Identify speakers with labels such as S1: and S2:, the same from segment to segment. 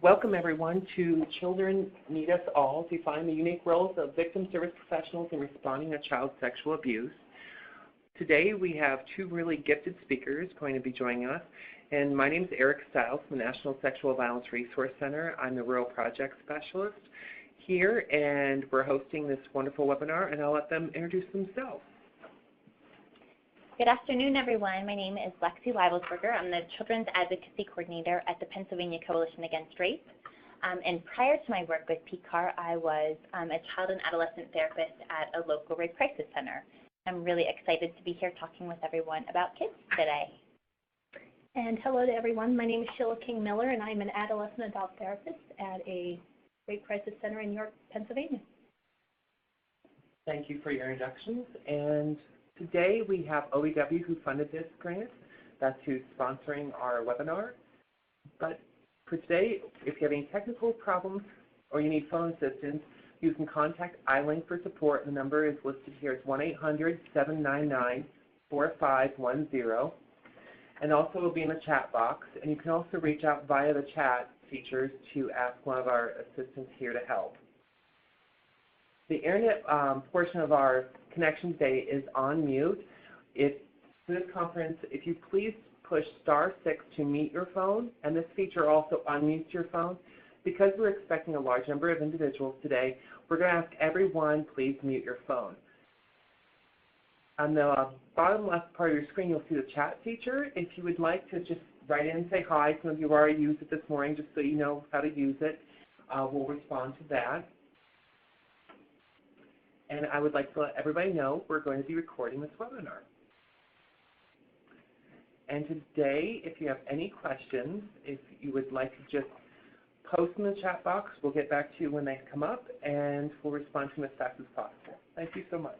S1: Welcome everyone to Children Need Us All, to find the unique roles of victim service professionals in responding to child sexual abuse. Today we have two really gifted speakers going to be joining us, and my name is Eric Stiles from the National Sexual Violence Resource Center. I'm the Rural Project Specialist here, and we're hosting this wonderful webinar, and I'll let them introduce themselves.
S2: Good afternoon, everyone. My name is Lexi Weibelsberger. I'm the Children's Advocacy Coordinator at the Pennsylvania Coalition Against Rape. And prior to my work with PCAR, I was a child and adolescent therapist at a local rape crisis center. I'm really excited to be here talking with everyone about kids today.
S3: And hello to everyone. My name is Sheila King Miller, and I'm an adolescent adult therapist at a rape crisis center in York, Pennsylvania.
S1: Thank you for your introductions. And today we have OEW who funded this grant. That's who's sponsoring our webinar. But for today, if you have any technical problems or you need phone assistance, you can contact iLink for support. The number is listed here. It's 1-800-799-4510. And also it will be in the chat box. And you can also reach out via the chat features to ask one of our assistants here to help. The internet portion of our connection today is on mute. For this conference, if you please push *6 to mute your phone, and this feature also unmutes your phone. Because we're expecting a large number of individuals today, we're going to ask everyone, please mute your phone. On the bottom left part of your screen, you'll see the chat feature. If you would like to just write in and say hi, some of you have already used it this morning, just so you know how to use it, we'll respond to that. And I would like to let everybody know we're going to be recording this webinar. And today, if you have any questions, if you would like to just post in the chat box, we'll get back to you when they come up, and we'll respond to them as fast as possible. Thank you so much.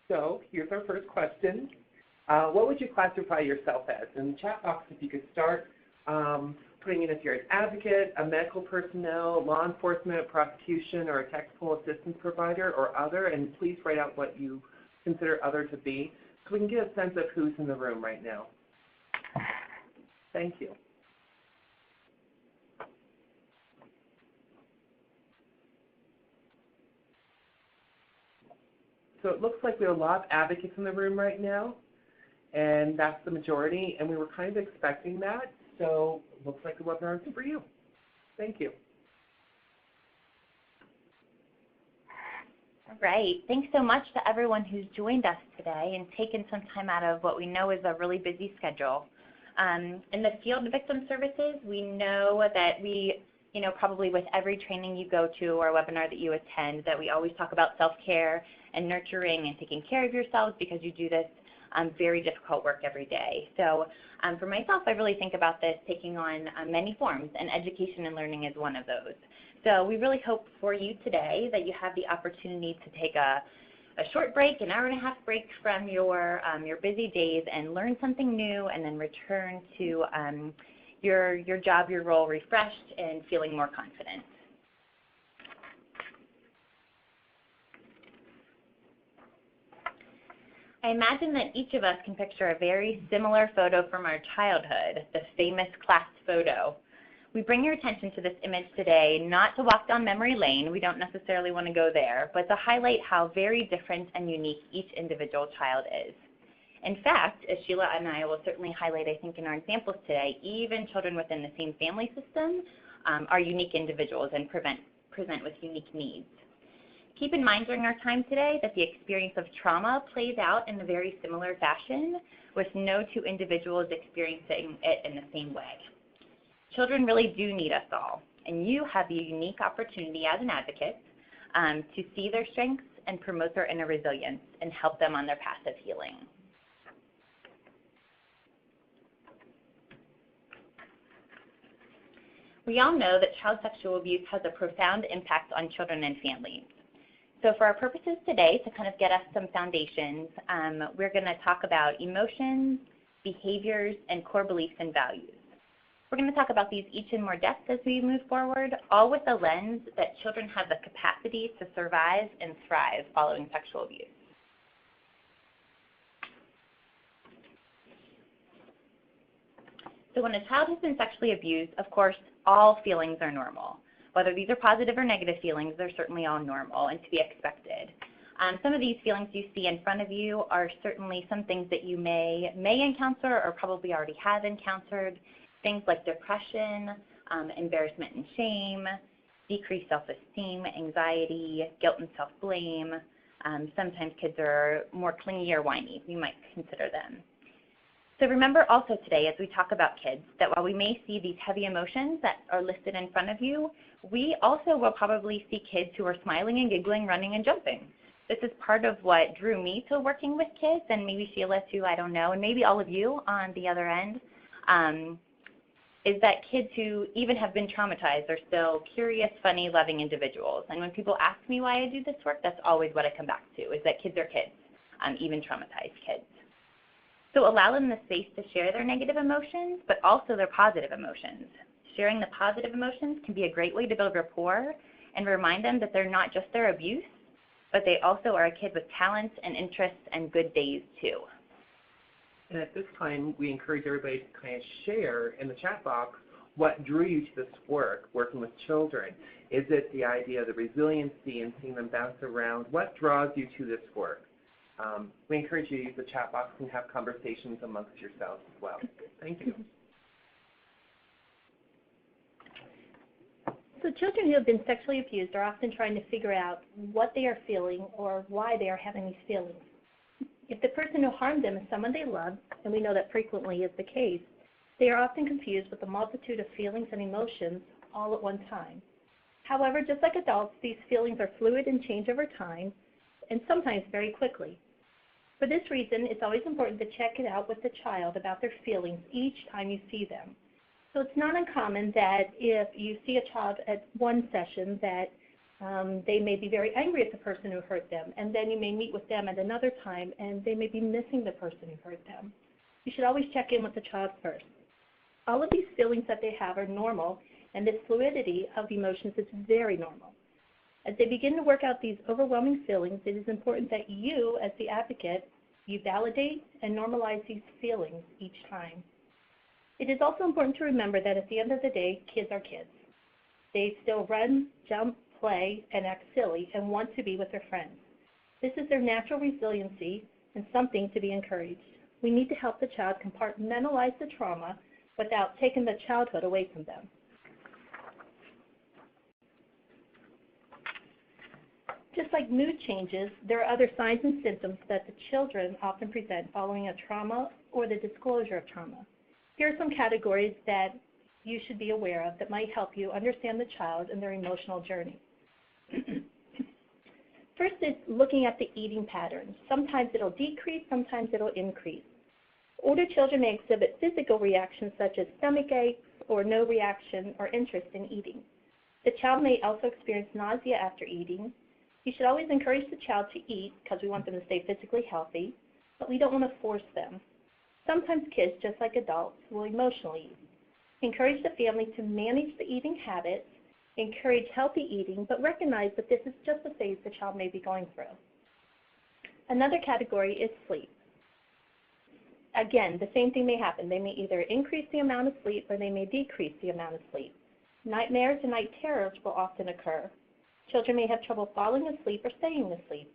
S1: So here's our first question. What would you classify yourself as? In the chat box, if you could start putting in if you're an advocate, a medical personnel, law enforcement, prosecution, or a technical assistance provider, or other, and please write out what you consider other to be, so we can get a sense of who's in the room right now. Thank you. So it looks like we have a lot of advocates in the room right now, and that's the majority, and we were kind of expecting that. So it looks like the webinar is for you. Thank you.
S2: All right. Thanks so much to everyone who's joined us today and taken some time out of what we know is a really busy schedule. In the field of victim services, we know that probably with every training you go to or webinar that you attend, that we always talk about self-care and nurturing and taking care of yourselves because you do this very difficult work every day. So for myself, I really think about this taking on many forms, and education and learning is one of those. So we really hope for you today that you have the opportunity to take a short break, an hour-and-a-half break from your busy days, and learn something new, and then return to your job, your role refreshed and feeling more confident. I imagine that each of us can picture a very similar photo from our childhood, the famous class photo. We bring your attention to this image today not to walk down memory lane, we don't necessarily want to go there, but to highlight how very different and unique each individual child is. In fact, as Sheila and I will certainly highlight, I think, in our examples today, even children within the same family system are unique individuals and present with unique needs. Keep in mind during our time today that the experience of trauma plays out in a very similar fashion, with no two individuals experiencing it in the same way. Children really do need us all, and you have the unique opportunity as an advocate to see their strengths and promote their inner resilience and help them on their path of healing. We all know that child sexual abuse has a profound impact on children and families. So for our purposes today, to kind of get us some foundations, we're going to talk about emotions, behaviors, and core beliefs and values. We're going to talk about these each in more depth as we move forward, all with the lens that children have the capacity to survive and thrive following sexual abuse. So when a child has been sexually abused, of course, all feelings are normal. Whether these are positive or negative feelings, they're certainly all normal and to be expected. Some of these feelings you see in front of you are certainly some things that you may encounter or probably already have encountered. Things like depression, embarrassment and shame, decreased self-esteem, anxiety, guilt and self-blame. Sometimes kids are more clingy or whiny. You might consider them. So remember also today, as we talk about kids, that while we may see these heavy emotions that are listed in front of you, we also will probably see kids who are smiling and giggling, running and jumping. This is part of what drew me to working with kids, and maybe Sheila too, I don't know, and maybe all of you on the other end, is that kids who even have been traumatized are still curious, funny, loving individuals. And when people ask me why I do this work, that's always what I come back to, is that kids are kids, even traumatized kids. So allow them the space to share their negative emotions, but also their positive emotions. Sharing the positive emotions can be a great way to build rapport and remind them that they're not just their abuse, but they also are a kid with talents and interests and good days too.
S1: And at this time, we encourage everybody to kind of share in the chat box what drew you to this work, working with children. Is it the idea of the resiliency and seeing them bounce around? What draws you to this work? We encourage you to use the chat box and have conversations amongst yourselves as well. Thank you.
S3: So children who have been sexually abused are often trying to figure out what they are feeling or why they are having these feelings. If the person who harmed them is someone they love, and we know that frequently is the case, they are often confused with a multitude of feelings and emotions all at one time. However, just like adults, these feelings are fluid and change over time, and sometimes very quickly. For this reason, it's always important to check it out with the child about their feelings each time you see them. So it's not uncommon that if you see a child at one session that they may be very angry at the person who hurt them, and then you may meet with them at another time and they may be missing the person who hurt them. You should always check in with the child first. All of these feelings that they have are normal, and this fluidity of emotions is very normal. As they begin to work out these overwhelming feelings, it is important that you, as the advocate, you validate and normalize these feelings each time. It is also important to remember that at the end of the day, kids are kids. They still run, jump, play, and act silly and want to be with their friends. This is their natural resiliency and something to be encouraged. We need to help the child compartmentalize the trauma without taking the childhood away from them. Just like mood changes, there are other signs and symptoms that the children often present following a trauma or the disclosure of trauma. Here are some categories that you should be aware of that might help you understand the child and their emotional journey. First is looking at the eating patterns. Sometimes it'll decrease, sometimes it'll increase. Older children may exhibit physical reactions such as stomach aches or no reaction or interest in eating. The child may also experience nausea after eating. You should always encourage the child to eat because we want them to stay physically healthy, but we don't want to force them. Sometimes kids, just like adults, will emotionally eat. Encourage the family to manage the eating habits, encourage healthy eating, but recognize that this is just a phase the child may be going through. Another category is sleep. Again, the same thing may happen. They may either increase the amount of sleep or they may decrease the amount of sleep. Nightmares and night terrors will often occur. Children may have trouble falling asleep or staying asleep.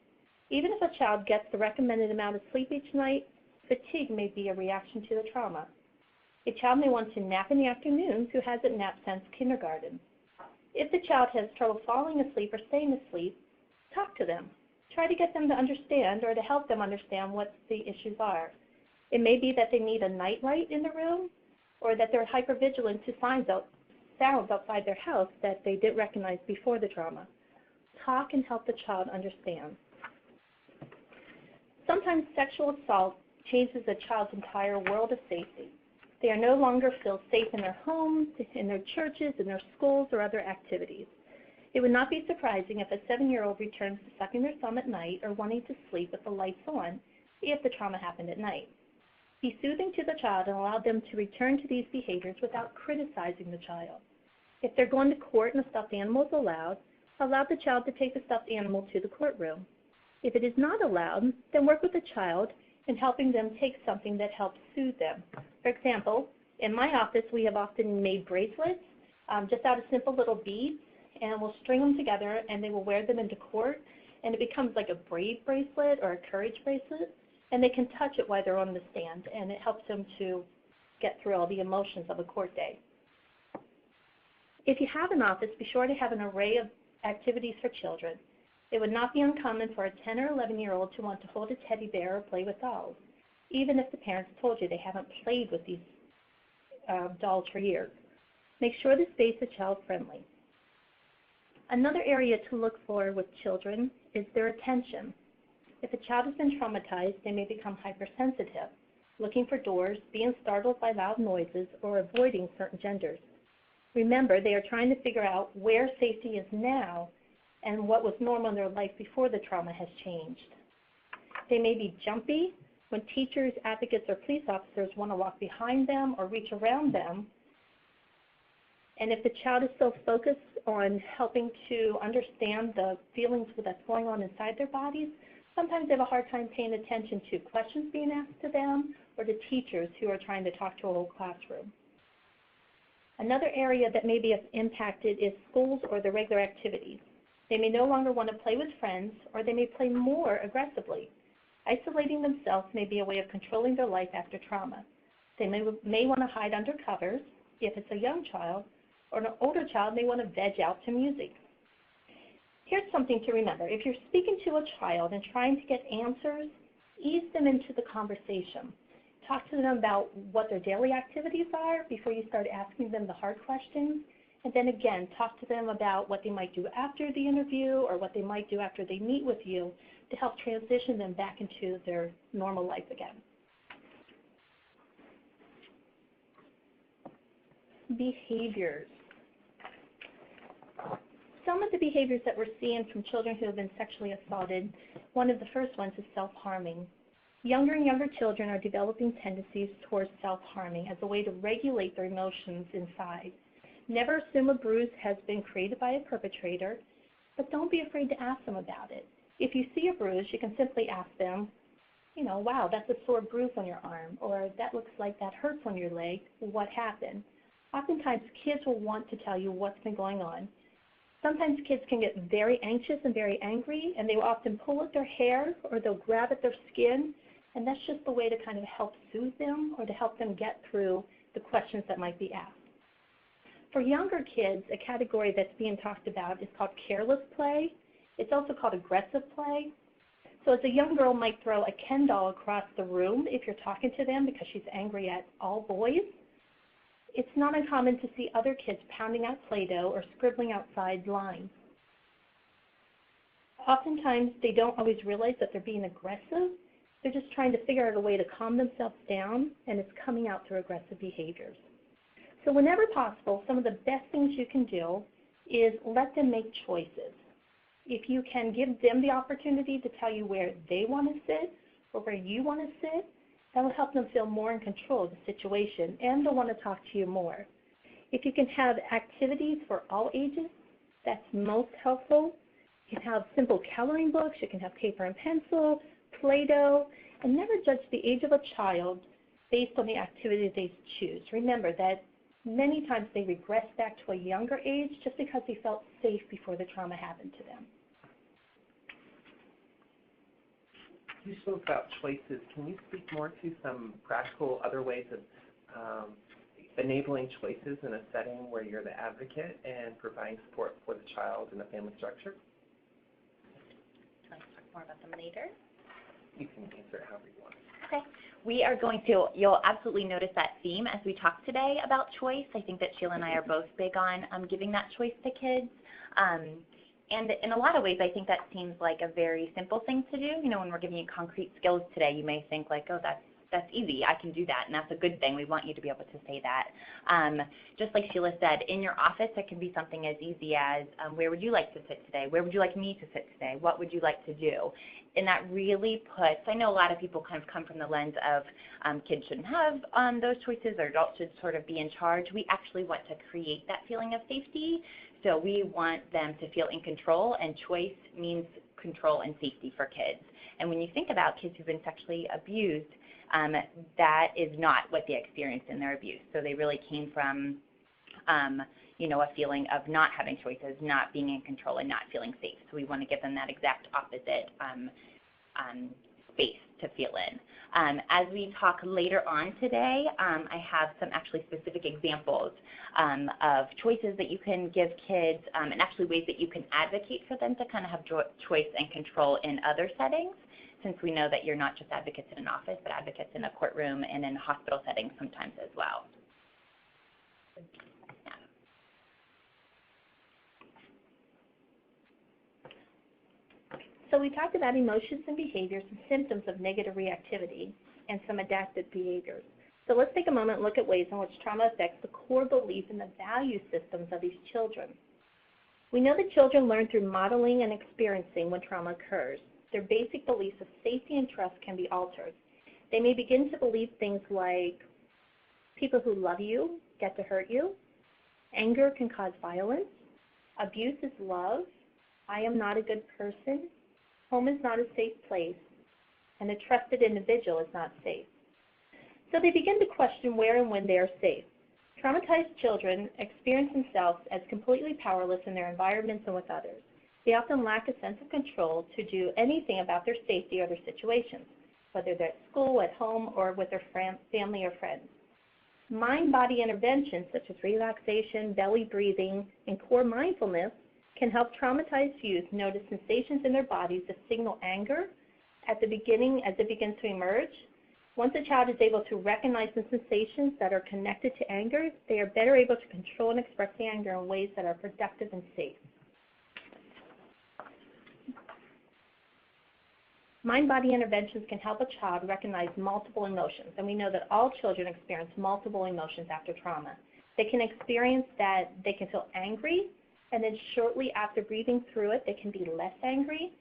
S3: Even if a child gets the recommended amount of sleep each night, fatigue may be a reaction to the trauma. A child may want to nap in the afternoons who hasn't napped since kindergarten. If the child has trouble falling asleep or staying asleep, talk to them. Try to get them to understand or to help them understand what the issues are. It may be that they need a night light in the room or that they're hypervigilant to sounds outside their house that they didn't recognize before the trauma. Talk and help the child understand. Sometimes sexual assault changes a child's entire world of safety. They are no longer feel safe in their homes, in their churches, in their schools, or other activities. It would not be surprising if a 7-year-old returns to sucking their thumb at night or wanting to sleep with the lights on if the trauma happened at night. Be soothing to the child and allow them to return to these behaviors without criticizing the child. If they're going to court and a stuffed animal is allowed, allow the child to take the stuffed animal to the courtroom. If it is not allowed, then work with the child in helping them take something that helps soothe them. For example, In my office, we have often made bracelets just out of simple little beads, and we'll string them together, and they will wear them into court, and it becomes like a brave bracelet or a courage bracelet, and they can touch it while they're on the stand, and it helps them to get through all the emotions of a court day. If you have an office, be sure to have an array of activities for children. It would not be uncommon for a 10 or 11-year-old to want to hold a teddy bear or play with dolls, even if the parents told you they haven't played with these dolls for years. Make sure the space is child-friendly. Another area to look for with children is their attention. If a child has been traumatized, they may become hypersensitive, looking for doors, being startled by loud noises, or avoiding certain genders. Remember, they are trying to figure out where safety is now and what was normal in their life before the trauma has changed. They may be jumpy when teachers, advocates, or police officers want to walk behind them or reach around them. And if the child is so focused on helping to understand the feelings that's going on inside their bodies, sometimes they have a hard time paying attention to questions being asked to them or to teachers who are trying to talk to a whole classroom. Another area that may be impacted is schools or the regular activities. They may no longer want to play with friends, or they may play more aggressively. Isolating themselves may be a way of controlling their life after trauma. They may want to hide under covers if it's a young child, or an older child may want to veg out to music. Here's something to remember. If you're speaking to a child and trying to get answers, ease them into the conversation. Talk to them about what their daily activities are before you start asking them the hard questions. And then again, talk to them about what they might do after the interview or what they might do after they meet with you to help transition them back into their normal life again. Behaviors. Some of the behaviors that we're seeing from children who have been sexually assaulted, one of the first ones is self-harming. Younger and younger children are developing tendencies towards self-harming as a way to regulate their emotions inside. Never assume a bruise has been created by a perpetrator, but don't be afraid to ask them about it. If you see a bruise, you can simply ask them, wow, that's a sore bruise on your arm, or that looks like that hurts on your leg. What happened? Oftentimes, kids will want to tell you what's been going on. Sometimes kids can get very anxious and very angry, and they will often pull at their hair or they'll grab at their skin, and that's just the way to kind of help soothe them or to help them get through the questions that might be asked. For younger kids, a category that's being talked about is called careless play. It's also called aggressive play. So as a young girl might throw a Ken doll across the room if you're talking to them because she's angry at all boys, it's not uncommon to see other kids pounding out Play-Doh or scribbling outside lines. Oftentimes, they don't always realize that they're being aggressive. They're just trying to figure out a way to calm themselves down, and it's coming out through aggressive behaviors. So whenever possible, some of the best things you can do is let them make choices. If you can give them the opportunity to tell you where they want to sit or where you want to sit, that will help them feel more in control of the situation, and they'll want to talk to you more. If you can have activities for all ages, that's most helpful. You can have simple coloring books, you can have paper and pencil, Play-Doh, and never judge the age of a child based on the activity they choose. Remember that many times they regress back to a younger age just because they felt safe before the trauma happened to them.
S1: You spoke about choices. Can you speak more to some practical other ways of enabling choices in a setting where you're the advocate and providing support for the child in the family structure?
S2: Can I talk more about them later?
S1: You can answer it however you want.
S2: Okay. We are going to, you'll absolutely notice that theme as we talk today about choice. I think that Sheila and I are both big on giving that choice to kids. And in a lot of ways, I think that seems like a very simple thing to do. When we're giving you concrete skills today, you may think like, oh, that's easy. I can do that, and that's a good thing. We want you to be able to say that. Just like Sheila said, in your office, it can be something as easy as, where would you like to sit today? Where would you like me to sit today? What would you like to do? And that really puts, I know a lot of people kind of come from the lens of kids shouldn't have those choices, or adults should sort of be in charge. We actually want to create that feeling of safety. So we want them to feel in control, and choice means control and safety for kids. And when you think about kids who've been sexually abused, that is not what they experienced in their abuse. So they really came from, a feeling of not having choices, not being in control, and not feeling safe. So we want to give them that exact opposite space to feel in. As we talk later on today, I have some actually specific examples of choices that you can give kids and actually ways that you can advocate for them to kind of have choice and control in other settings, since we know that you're not just advocates in an office, but advocates in a courtroom and in hospital settings sometimes as well.
S3: So we talked about emotions and behaviors and symptoms of negative reactivity and some adaptive behaviors. So let's take a moment and look at ways in which trauma affects the core belief and the value systems of these children. We know that children learn through modeling and experiencing when trauma occurs. Their basic beliefs of safety and trust can be altered. They may begin to believe things like people who love you get to hurt you, anger can cause violence, abuse is love, I am not a good person, home is not a safe place, and a trusted individual is not safe. So they begin to question where and when they are safe. Traumatized children experience themselves as completely powerless in their environments and with others. They often lack a sense of control to do anything about their safety or their situations, whether they're at school, at home, or with their family or friends. Mind-body interventions such as relaxation, belly breathing, and core mindfulness can help traumatized youth notice sensations in their bodies that signal anger at the beginning as it begins to emerge. Once a child is able to recognize the sensations that are connected to anger, they are better able to control and express the anger in ways that are productive and safe. Mind-body interventions can help a child recognize multiple emotions, and we know that all children experience multiple emotions after trauma. They can experience that they can feel angry, and then shortly after breathing through it, they can be less angry.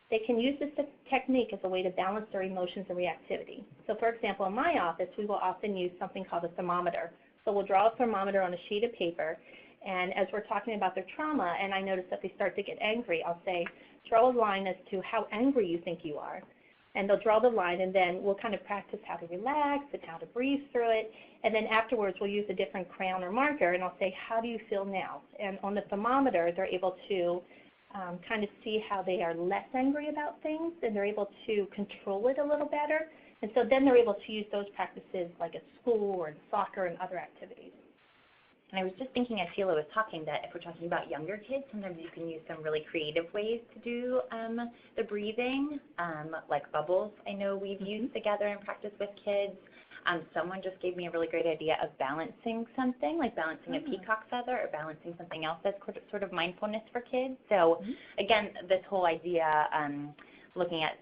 S3: They can use this technique as a way to balance their emotions and reactivity. So for example, in my office, we will often use something called a thermometer. So we'll draw a thermometer on a sheet of paper, and as we're talking about their trauma, and I notice that they start to get angry, I'll say, draw a line as to how angry you think you are. And they'll draw the line, and then we'll kind of practice how to relax and how to breathe through it. And then afterwards, we'll use a different crayon or marker, and I'll say, how do you feel now? And on the thermometer, they're able to kind of see how they are less angry about things, and they're able to control it a little better. And so then they're able to use those practices like at school or in soccer and other activities.
S2: And I was just thinking as Sheila was talking that if we're talking about younger kids, sometimes you can use some really creative ways to do the breathing, like bubbles. I know we've used together in practice with kids. Someone just gave me a really great idea of balancing something, like balancing a peacock feather or balancing something else that's sort of mindfulness for kids. So again, this whole idea, looking at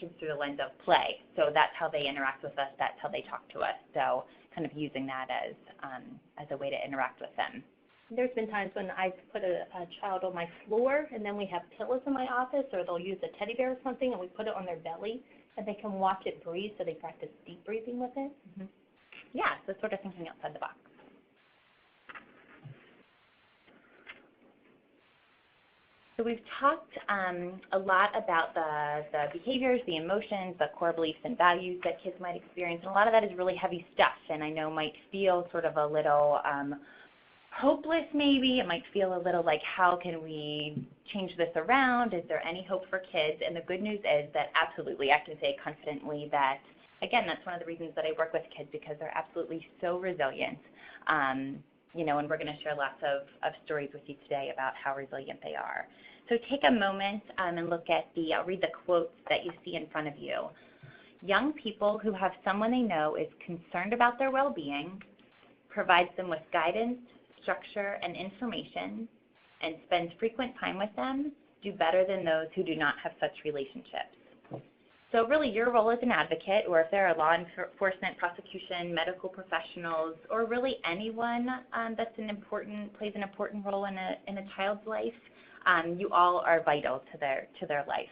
S2: kids through the lens of play. So that's how they interact with us. That's how they talk to us. So kind of using that as a way to interact with them.
S3: There's been times when I've put a child on my floor, and then we have pillows in my office, or they'll use a teddy bear or something, and we put it on their belly, and they can watch it breathe, so they practice deep breathing with it.
S2: Yeah, so sort of thinking outside the box. So we've talked a lot about the behaviors, the emotions, the core beliefs and values that kids might experience, and a lot of that is really heavy stuff, and I know might feel sort of a little hopeless maybe. It might feel a little like, how can we change this around? Is there any hope for kids? And the good news is that absolutely, I can say confidently that, again, that's one of the reasons that I work with kids, because they're absolutely so resilient. And we're going to share lots of stories with you today about how resilient they are. So take a moment and look at I'll read the quotes that you see in front of you. Young people who have someone they know is concerned about their well-being, provides them with guidance, structure, and information, and spends frequent time with them, do better than those who do not have such relationships. So really your role as an advocate, or if there are law enforcement, prosecution, medical professionals, or really anyone that's plays an important role in a child's life, you all are vital to their life.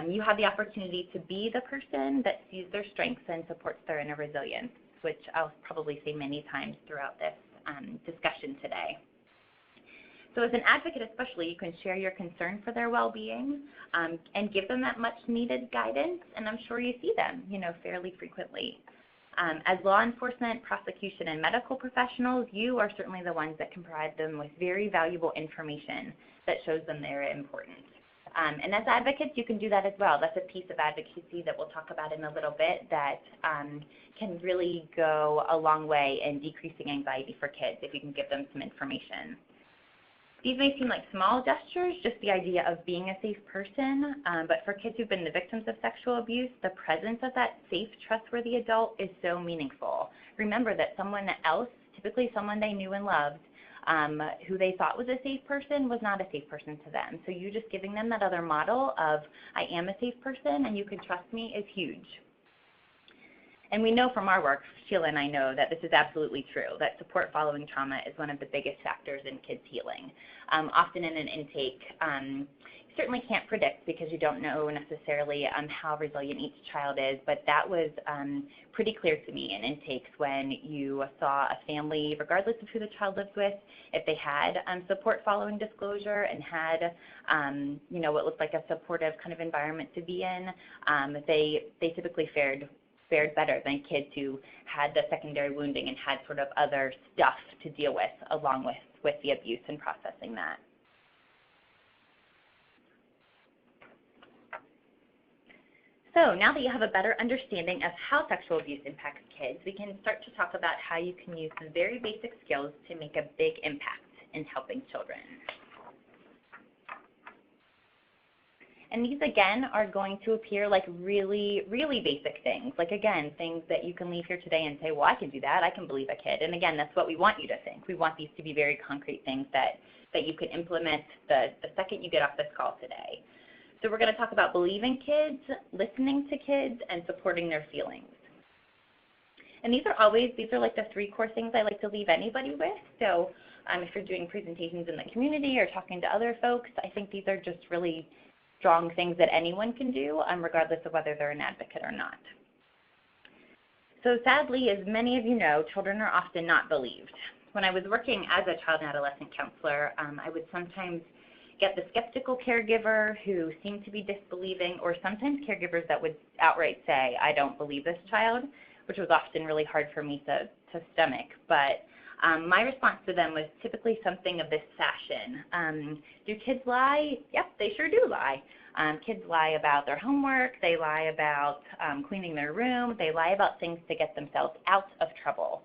S2: You have the opportunity to be the person that sees their strengths and supports their inner resilience, which I'll probably say many times throughout this discussion today. So as an advocate especially, you can share your concern for their well-being and give them that much-needed guidance, and I'm sure you see them, fairly frequently. As law enforcement, prosecution, and medical professionals, you are certainly the ones that can provide them with very valuable information that shows them they're important. And as advocates, you can do that as well. That's a piece of advocacy that we'll talk about in a little bit that can really go a long way in decreasing anxiety for kids if you can give them some information. These may seem like small gestures, just the idea of being a safe person, but for kids who've been the victims of sexual abuse, the presence of that safe, trustworthy adult is so meaningful. Remember that someone else, typically someone they knew and loved, who they thought was a safe person was not a safe person to them. So you just giving them that other model of, I am a safe person and you can trust me, is huge. And we know from our work, Sheila and I know, that this is absolutely true, that support following trauma is one of the biggest factors in kids' healing. Often in an intake, you certainly can't predict because you don't know necessarily how resilient each child is, but that was pretty clear to me in intakes when you saw a family, regardless of who the child lived with, if they had support following disclosure and had, what looked like a supportive kind of environment to be in, they typically fared better than kids who had the secondary wounding and had sort of other stuff to deal with along with the abuse and processing that. So now that you have a better understanding of how sexual abuse impacts kids, we can start to talk about how you can use some very basic skills to make a big impact in helping children. And these, again, are going to appear like really, really basic things. Like, again, things that you can leave here today and say, well, I can do that. I can believe a kid. And, again, that's what we want you to think. We want these to be very concrete things that you can implement the second you get off this call today. So we're going to talk about believing kids, listening to kids, and supporting their feelings. And these are like the 3 core things I like to leave anybody with. So if you're doing presentations in the community or talking to other folks, I think these are just really strong things that anyone can do, regardless of whether they're an advocate or not. So sadly, as many of you know, children are often not believed. When I was working as a child and adolescent counselor, I would sometimes get the skeptical caregiver who seemed to be disbelieving, or sometimes caregivers that would outright say, I don't believe this child, which was often really hard for me to stomach. But my response to them was typically something of this fashion. Do kids lie? Yep, they sure do lie. Kids lie about their homework. They lie about cleaning their room. They lie about things to get themselves out of trouble.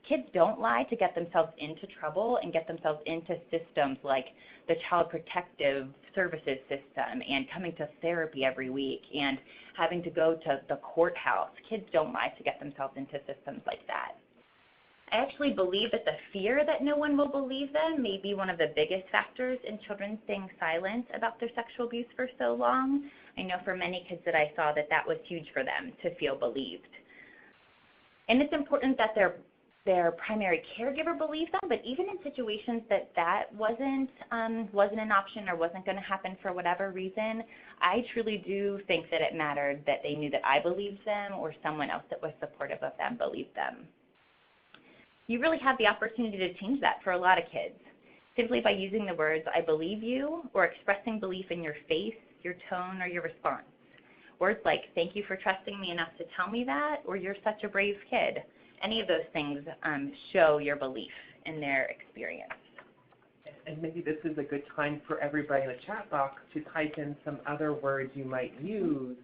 S2: Kids don't lie to get themselves into trouble and get themselves into systems like the Child Protective Services system and coming to therapy every week and having to go to the courthouse. Kids don't lie to get themselves into systems like that. I actually believe that the fear that no one will believe them may be one of the biggest factors in children staying silent about their sexual abuse for so long. I know for many kids that I saw that was huge for them to feel believed. And it's important that their primary caregiver believes them, but even in situations that wasn't an option or wasn't going to happen for whatever reason, I truly do think that it mattered that they knew that I believed them or someone else that was supportive of them believed them. You really have the opportunity to change that for a lot of kids, simply by using the words, I believe you, or expressing belief in your face, your tone, or your response. Words like, thank you for trusting me enough to tell me that, or you're such a brave kid. Any of those things show your belief in their experience.
S1: And maybe this is a good time for everybody in the chat box to type in some other words you might use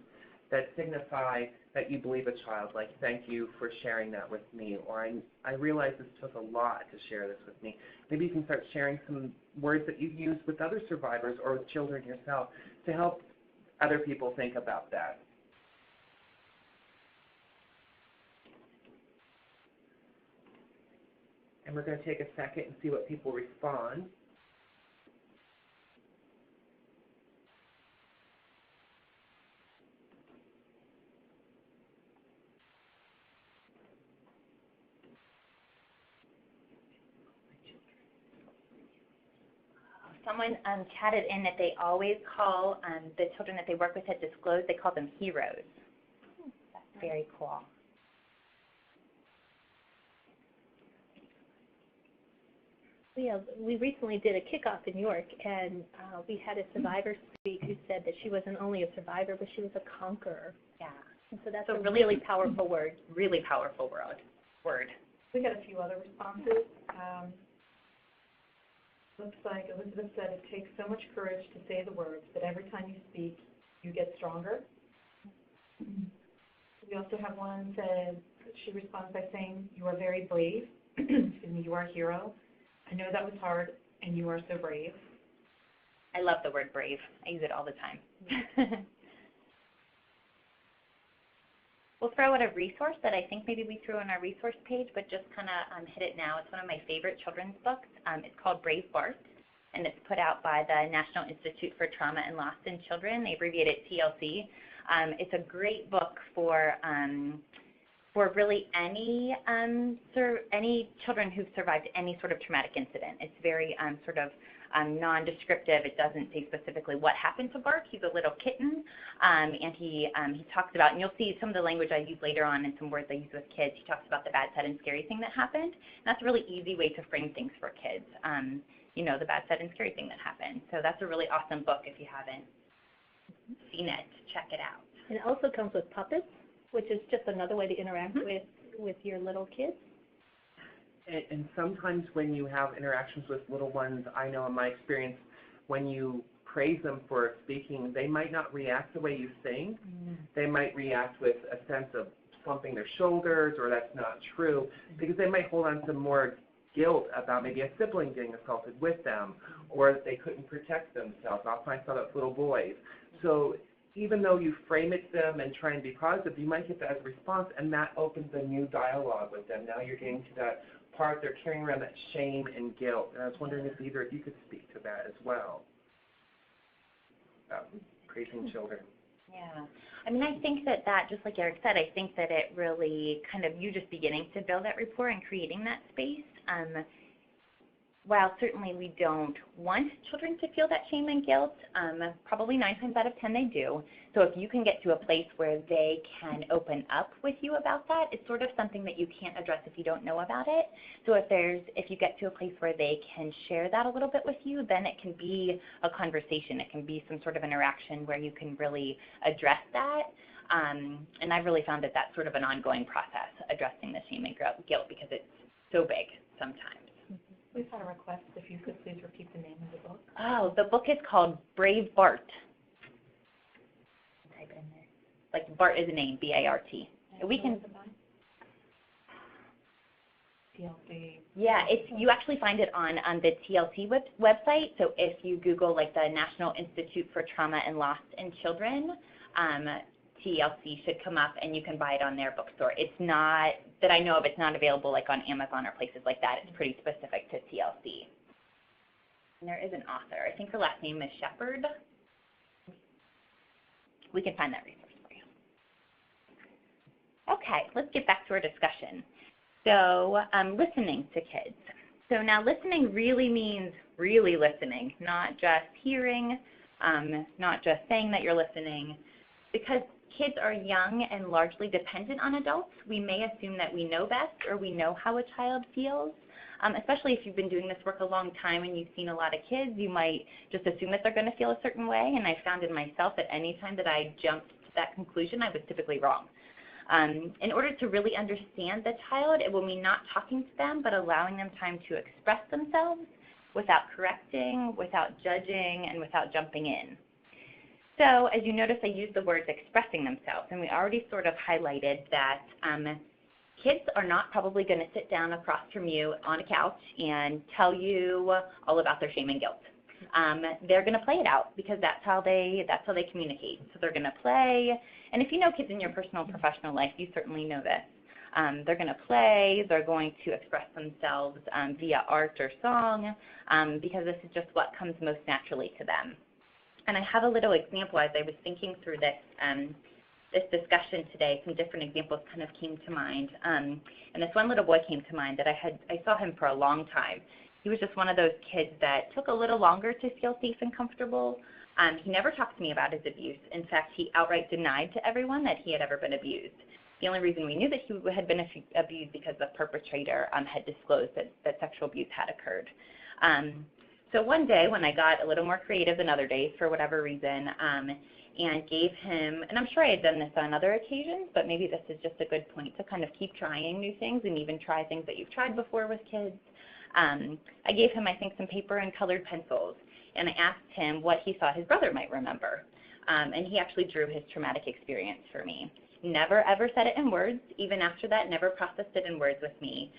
S1: that signify that you believe a child, like thank you for sharing that with me, or I realize this took a lot to share this with me. Maybe you can start sharing some words that you've used with other survivors or with children yourself to help other people think about that. And we're going to take a second and see what people respond.
S2: Someone chatted in that they always call the children that they work with at Disclose, they call them heroes. That's very cool.
S3: we recently did a kickoff in York, and we had a survivor speak who said that she wasn't only a survivor, but she was a conqueror.
S2: Yeah.
S3: And so that's
S2: So
S3: a
S2: really-
S3: really powerful word.
S2: Really powerful word.
S4: We got a few other responses. Looks like Elizabeth said it takes so much courage to say the words, but every time you speak, you get stronger. We also have one said, she responds by saying, you are very brave. Excuse me, you are a hero. I know that was hard, and you are so brave.
S2: I love the word brave. I use it all the time. We'll throw out a resource that I think maybe we threw on our resource page, but just kind of hit it now. It's one of my favorite children's books. It's called Brave Bart, and it's put out by the National Institute for Trauma and Loss in Children. They abbreviate it TLC. It's a great book for really any children who've survived any sort of traumatic incident. It's very sort of non-descriptive. It doesn't say specifically what happened to Bart. He's a little kitten, and he talks about, and you'll see some of the language I use later on and some words I use with kids. He talks about the bad, sad, and scary thing that happened. And that's a really easy way to frame things for kids, you know, the bad, sad, and scary thing that happened. So that's a really awesome book if you haven't seen it. Check it out.
S3: And it also comes with puppets, which is just another way to interact with your little kids.
S1: And sometimes when you have interactions with little ones, I know in my experience, when you praise them for speaking, they might not react the way you think. They might react with a sense of slumping their shoulders, or that's not true, because they might hold on to more guilt about maybe a sibling getting assaulted with them, or that they couldn't protect themselves. Often I saw that with little boys. So even though you frame it to them and try and be positive, you might get that as a response, and that opens a new dialogue with them. Now you're getting to that part they're carrying around, that shame and guilt. And I was wondering if either of you could speak to that as well, about praising children.
S2: Yeah. I mean, I think that just like Eric said, I think that it really kind of, you just beginning to build that rapport and creating that space. While certainly we don't want children to feel that shame and guilt, probably 9 times out of 10 they do. So if you can get to a place where they can open up with you about that, it's sort of something that you can't address if you don't know about it. So if you get to a place where they can share that a little bit with you, then it can be a conversation. It can be some sort of interaction where you can really address that. And I've really found that that's sort of an ongoing process, addressing the shame and guilt, because it's so big sometimes.
S4: We've had a request if you could please repeat the name of the book.
S2: Oh, the book is called Brave Bart. Type it in there. Like Bart is a name, B-A-R-T. We can.
S4: TLC.
S2: Yeah, you actually find it on the TLC website. So if you Google like the National Institute for Trauma and Loss in Children, TLC should come up, and you can buy it on their bookstore. It's not, that I know of, it's not available like on Amazon or places like that. It's pretty specific to TLC. And there is an author. I think her last name is Shepherd. We can find that resource for you. Okay, let's get back to our discussion. So listening to kids. So now listening really means really listening, not just hearing, not just saying that you're listening. Because kids are young and largely dependent on adults, we may assume that we know best or we know how a child feels. Especially if you've been doing this work a long time and you've seen a lot of kids, you might just assume that they're going to feel a certain way. And I found in myself that any time that I jumped to that conclusion, I was typically wrong. In order to really understand the child, it will mean not talking to them, but allowing them time to express themselves without correcting, without judging, and without jumping in. So as you notice, I used the words expressing themselves, and we already sort of highlighted that kids are not probably going to sit down across from you on a couch and tell you all about their shame and guilt. They're going to play it out because that's how they communicate. So they're going to play, and if you know kids in your personal and professional life, you certainly know this. They're going to play, they're going to express themselves via art or song because this is just what comes most naturally to them. And I have a little example as I was thinking through this this discussion today. Some different examples kind of came to mind. And this one little boy came to mind that I saw him for a long time. He was just one of those kids that took a little longer to feel safe and comfortable. He never talked to me about his abuse. In fact, he outright denied to everyone that he had ever been abused. The only reason we knew that he had been abused because the perpetrator had disclosed that sexual abuse had occurred. So one day when I got a little more creative than other days for whatever reason, and gave him, and I'm sure I had done this on other occasions, but maybe this is just a good point to kind of keep trying new things and even try things that you've tried before with kids. I gave him, I think, some paper and colored pencils, and I asked him what he thought his brother might remember. And he actually drew his traumatic experience for me. Never ever said it in words. Even after that, never processed it in words with me.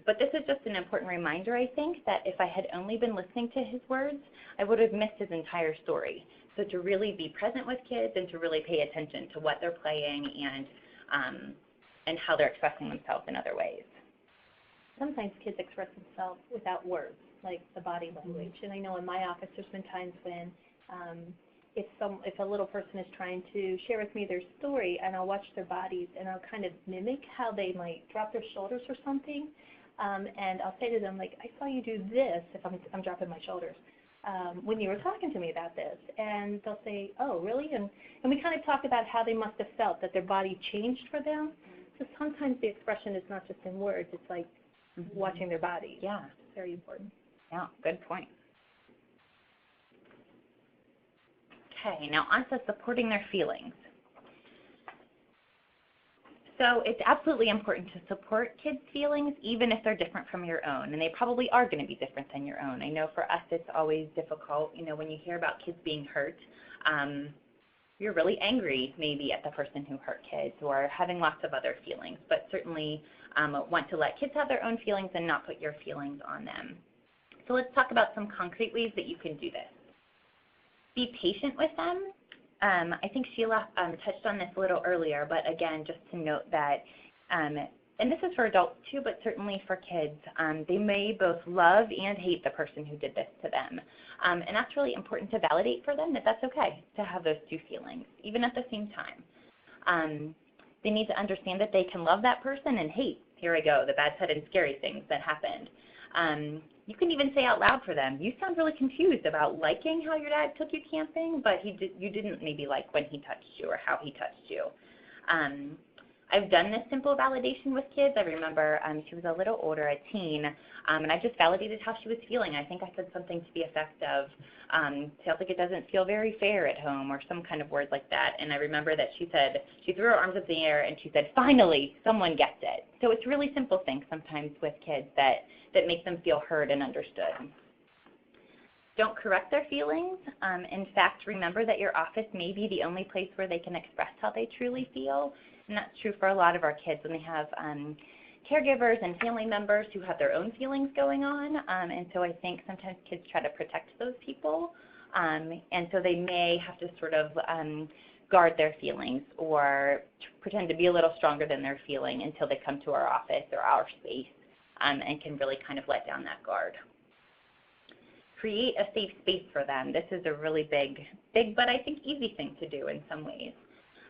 S2: But this is just an important reminder, I think, that if I had only been listening to his words, I would have missed his entire story. So to really be present with kids and to really pay attention to what they're playing and how they're expressing themselves in other ways.
S3: Sometimes kids express themselves without words, like the body language. And I know in my office there's been times when if a little person is trying to share with me their story, and I'll watch their bodies and I'll kind of mimic how they might drop their shoulders or something, and I'll say to them, like, I saw you do this if I'm dropping my shoulders when you were talking to me about this. And they'll say, oh, really? And we kind of talk about how they must have felt, that their body changed for them. So sometimes the expression is not just in words, it's like watching their body.
S2: Yeah.
S3: It's very important.
S2: Yeah, good point. Okay, now on to supporting their feelings. So it's absolutely important to support kids' feelings, even if they're different from your own, and they probably are going to be different than your own. I know for us it's always difficult, when you hear about kids being hurt, you're really angry maybe at the person who hurt kids or having lots of other feelings, but certainly want to let kids have their own feelings and not put your feelings on them. So let's talk about some concrete ways that you can do this. Be patient with them. I think Sheila touched on this a little earlier, but again, just to note that, and this is for adults too, but certainly for kids, they may both love and hate the person who did this to them. And that's really important to validate for them that that's okay to have those two feelings, even at the same time. They need to understand that they can love that person and hate, here I go, the bad side and scary things that happened. You can even say out loud for them, you sound really confused about liking how your dad took you camping, but you didn't maybe like when he touched you or how he touched you. I've done this simple validation with kids. I remember she was a little older, a teen, and I just validated how she was feeling. I think I said something to the effect of, sounds like it doesn't feel very fair at home, or some kind of word like that. And I remember that she said, she threw her arms up in the air and she said, finally, someone gets it. So it's really simple things sometimes with kids that make them feel heard and understood. Don't correct their feelings. In fact, remember that your office may be the only place where they can express how they truly feel. And that's true for a lot of our kids when they have caregivers and family members who have their own feelings going on. And so I think sometimes kids try to protect those people. And so they may have to sort of guard their feelings or pretend to be a little stronger than they're feeling until they come to our office or our space and can really kind of let down that guard. Create a safe space for them. This is a really big, but I think easy thing to do in some ways.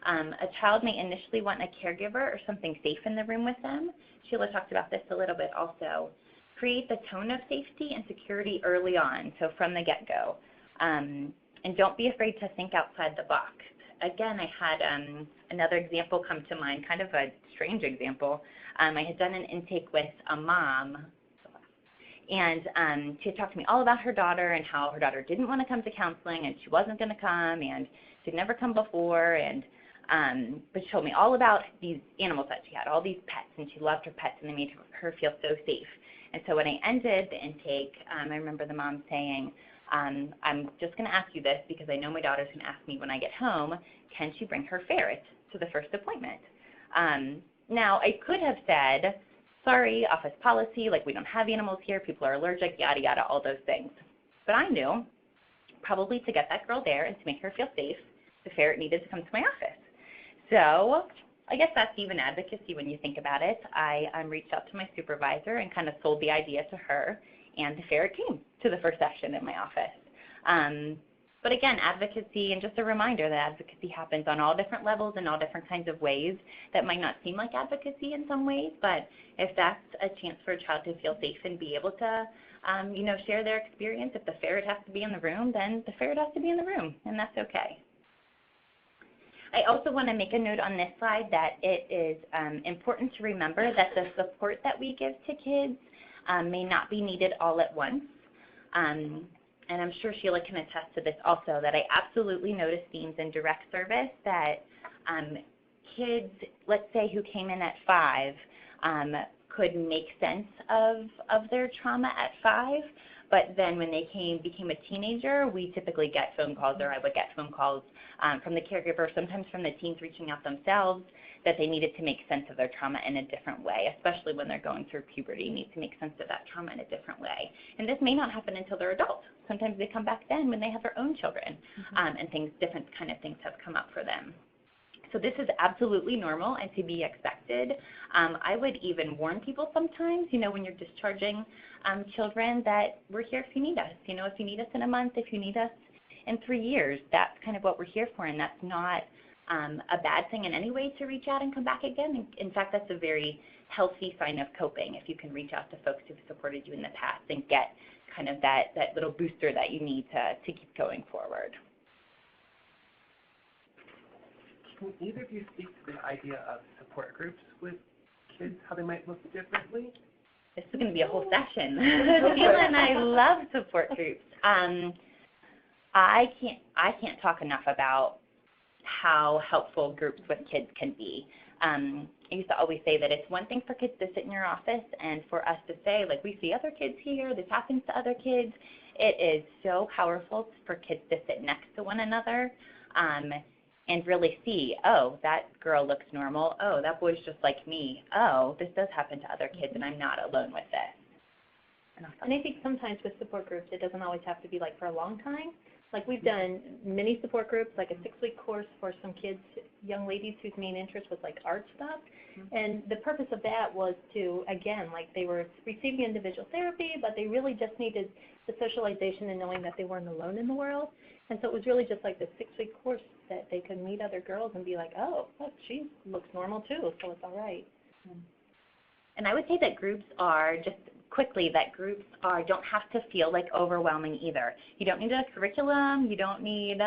S2: A child may initially want a caregiver or something safe in the room with them. Sheila talked about this a little bit also. Create the tone of safety and security early on, so from the get-go. And don't be afraid to think outside the box. Again, I had another example come to mind, kind of a strange example. I had done an intake with a mom, and she had talked to me all about her daughter and how her daughter didn't want to come to counseling and she wasn't going to come and she'd never come before, and but she told me all about these animals that she had, all these pets, and she loved her pets and they made her feel so safe. And so when I ended the intake, I remember the mom saying, I'm just going to ask you this because I know my daughter's going to ask me when I get home, can she bring her ferret to the first appointment? Now, I could have said, sorry, office policy, like we don't have animals here, people are allergic, yada, yada, all those things. But I knew probably to get that girl there and to make her feel safe, the ferret needed to come to my office. So I guess that's even advocacy when you think about it. I reached out to my supervisor and kind of sold the idea to her, and the ferret came to the first session in my office. But again, advocacy, and just a reminder that advocacy happens on all different levels and all different kinds of ways that might not seem like advocacy in some ways, but if that's a chance for a child to feel safe and be able to share their experience, if the ferret has to be in the room, then the ferret has to be in the room, and that's okay. I also want to make a note on this slide that it is important to remember that the support that we give to kids may not be needed all at once. And I'm sure Sheila can attest to this also, that I absolutely noticed themes in direct service that kids, let's say, who came in at 5, could make sense of their trauma at 5, but then when they became a teenager, we typically get phone calls, or I would get phone calls from the caregiver, sometimes from the teens reaching out themselves, that they needed to make sense of their trauma in a different way, especially when they're going through puberty, need to make sense of that trauma in a different way. And this may not happen until they're adults. Sometimes they come back then when they have their own children, and different kind of things have come up for them. So this is absolutely normal and to be expected. I would even warn people sometimes, when you're discharging children, that we're here if you need us. If you need us in a month, if you need us in 3 years, that's kind of what we're here for, and that's not a bad thing in any way to reach out and come back again. In fact, that's a very healthy sign of coping if you can reach out to folks who've supported you in the past and get kind of that little booster that you need to keep going forward.
S1: Can either of you speak to the idea of support groups with kids, how they might look differently?
S2: This is going to be a whole session. Sheila and I love support groups. I can't talk enough about how helpful groups with kids can be. I used to always say that it's one thing for kids to sit in your office and for us to say, like, we see other kids here, this happens to other kids. It is so powerful for kids to sit next to one another and really see, oh, that girl looks normal. Oh, that boy's just like me. Oh, this does happen to other kids, and I'm not alone with this.
S3: And I think sometimes with support groups, it doesn't always have to be like for a long time. Like we've done many support groups, like a 6-week course for some kids, young ladies whose main interest was like art stuff. And the purpose of that was to, again, like they were receiving individual therapy, but they really just needed the socialization and knowing that they weren't alone in the world. And so it was really just like the 6-week course that they could meet other girls and be like, oh, look, she looks normal too, so it's all right.
S2: And I would say that groups are don't have to feel like overwhelming either. You don't need a curriculum, you don't need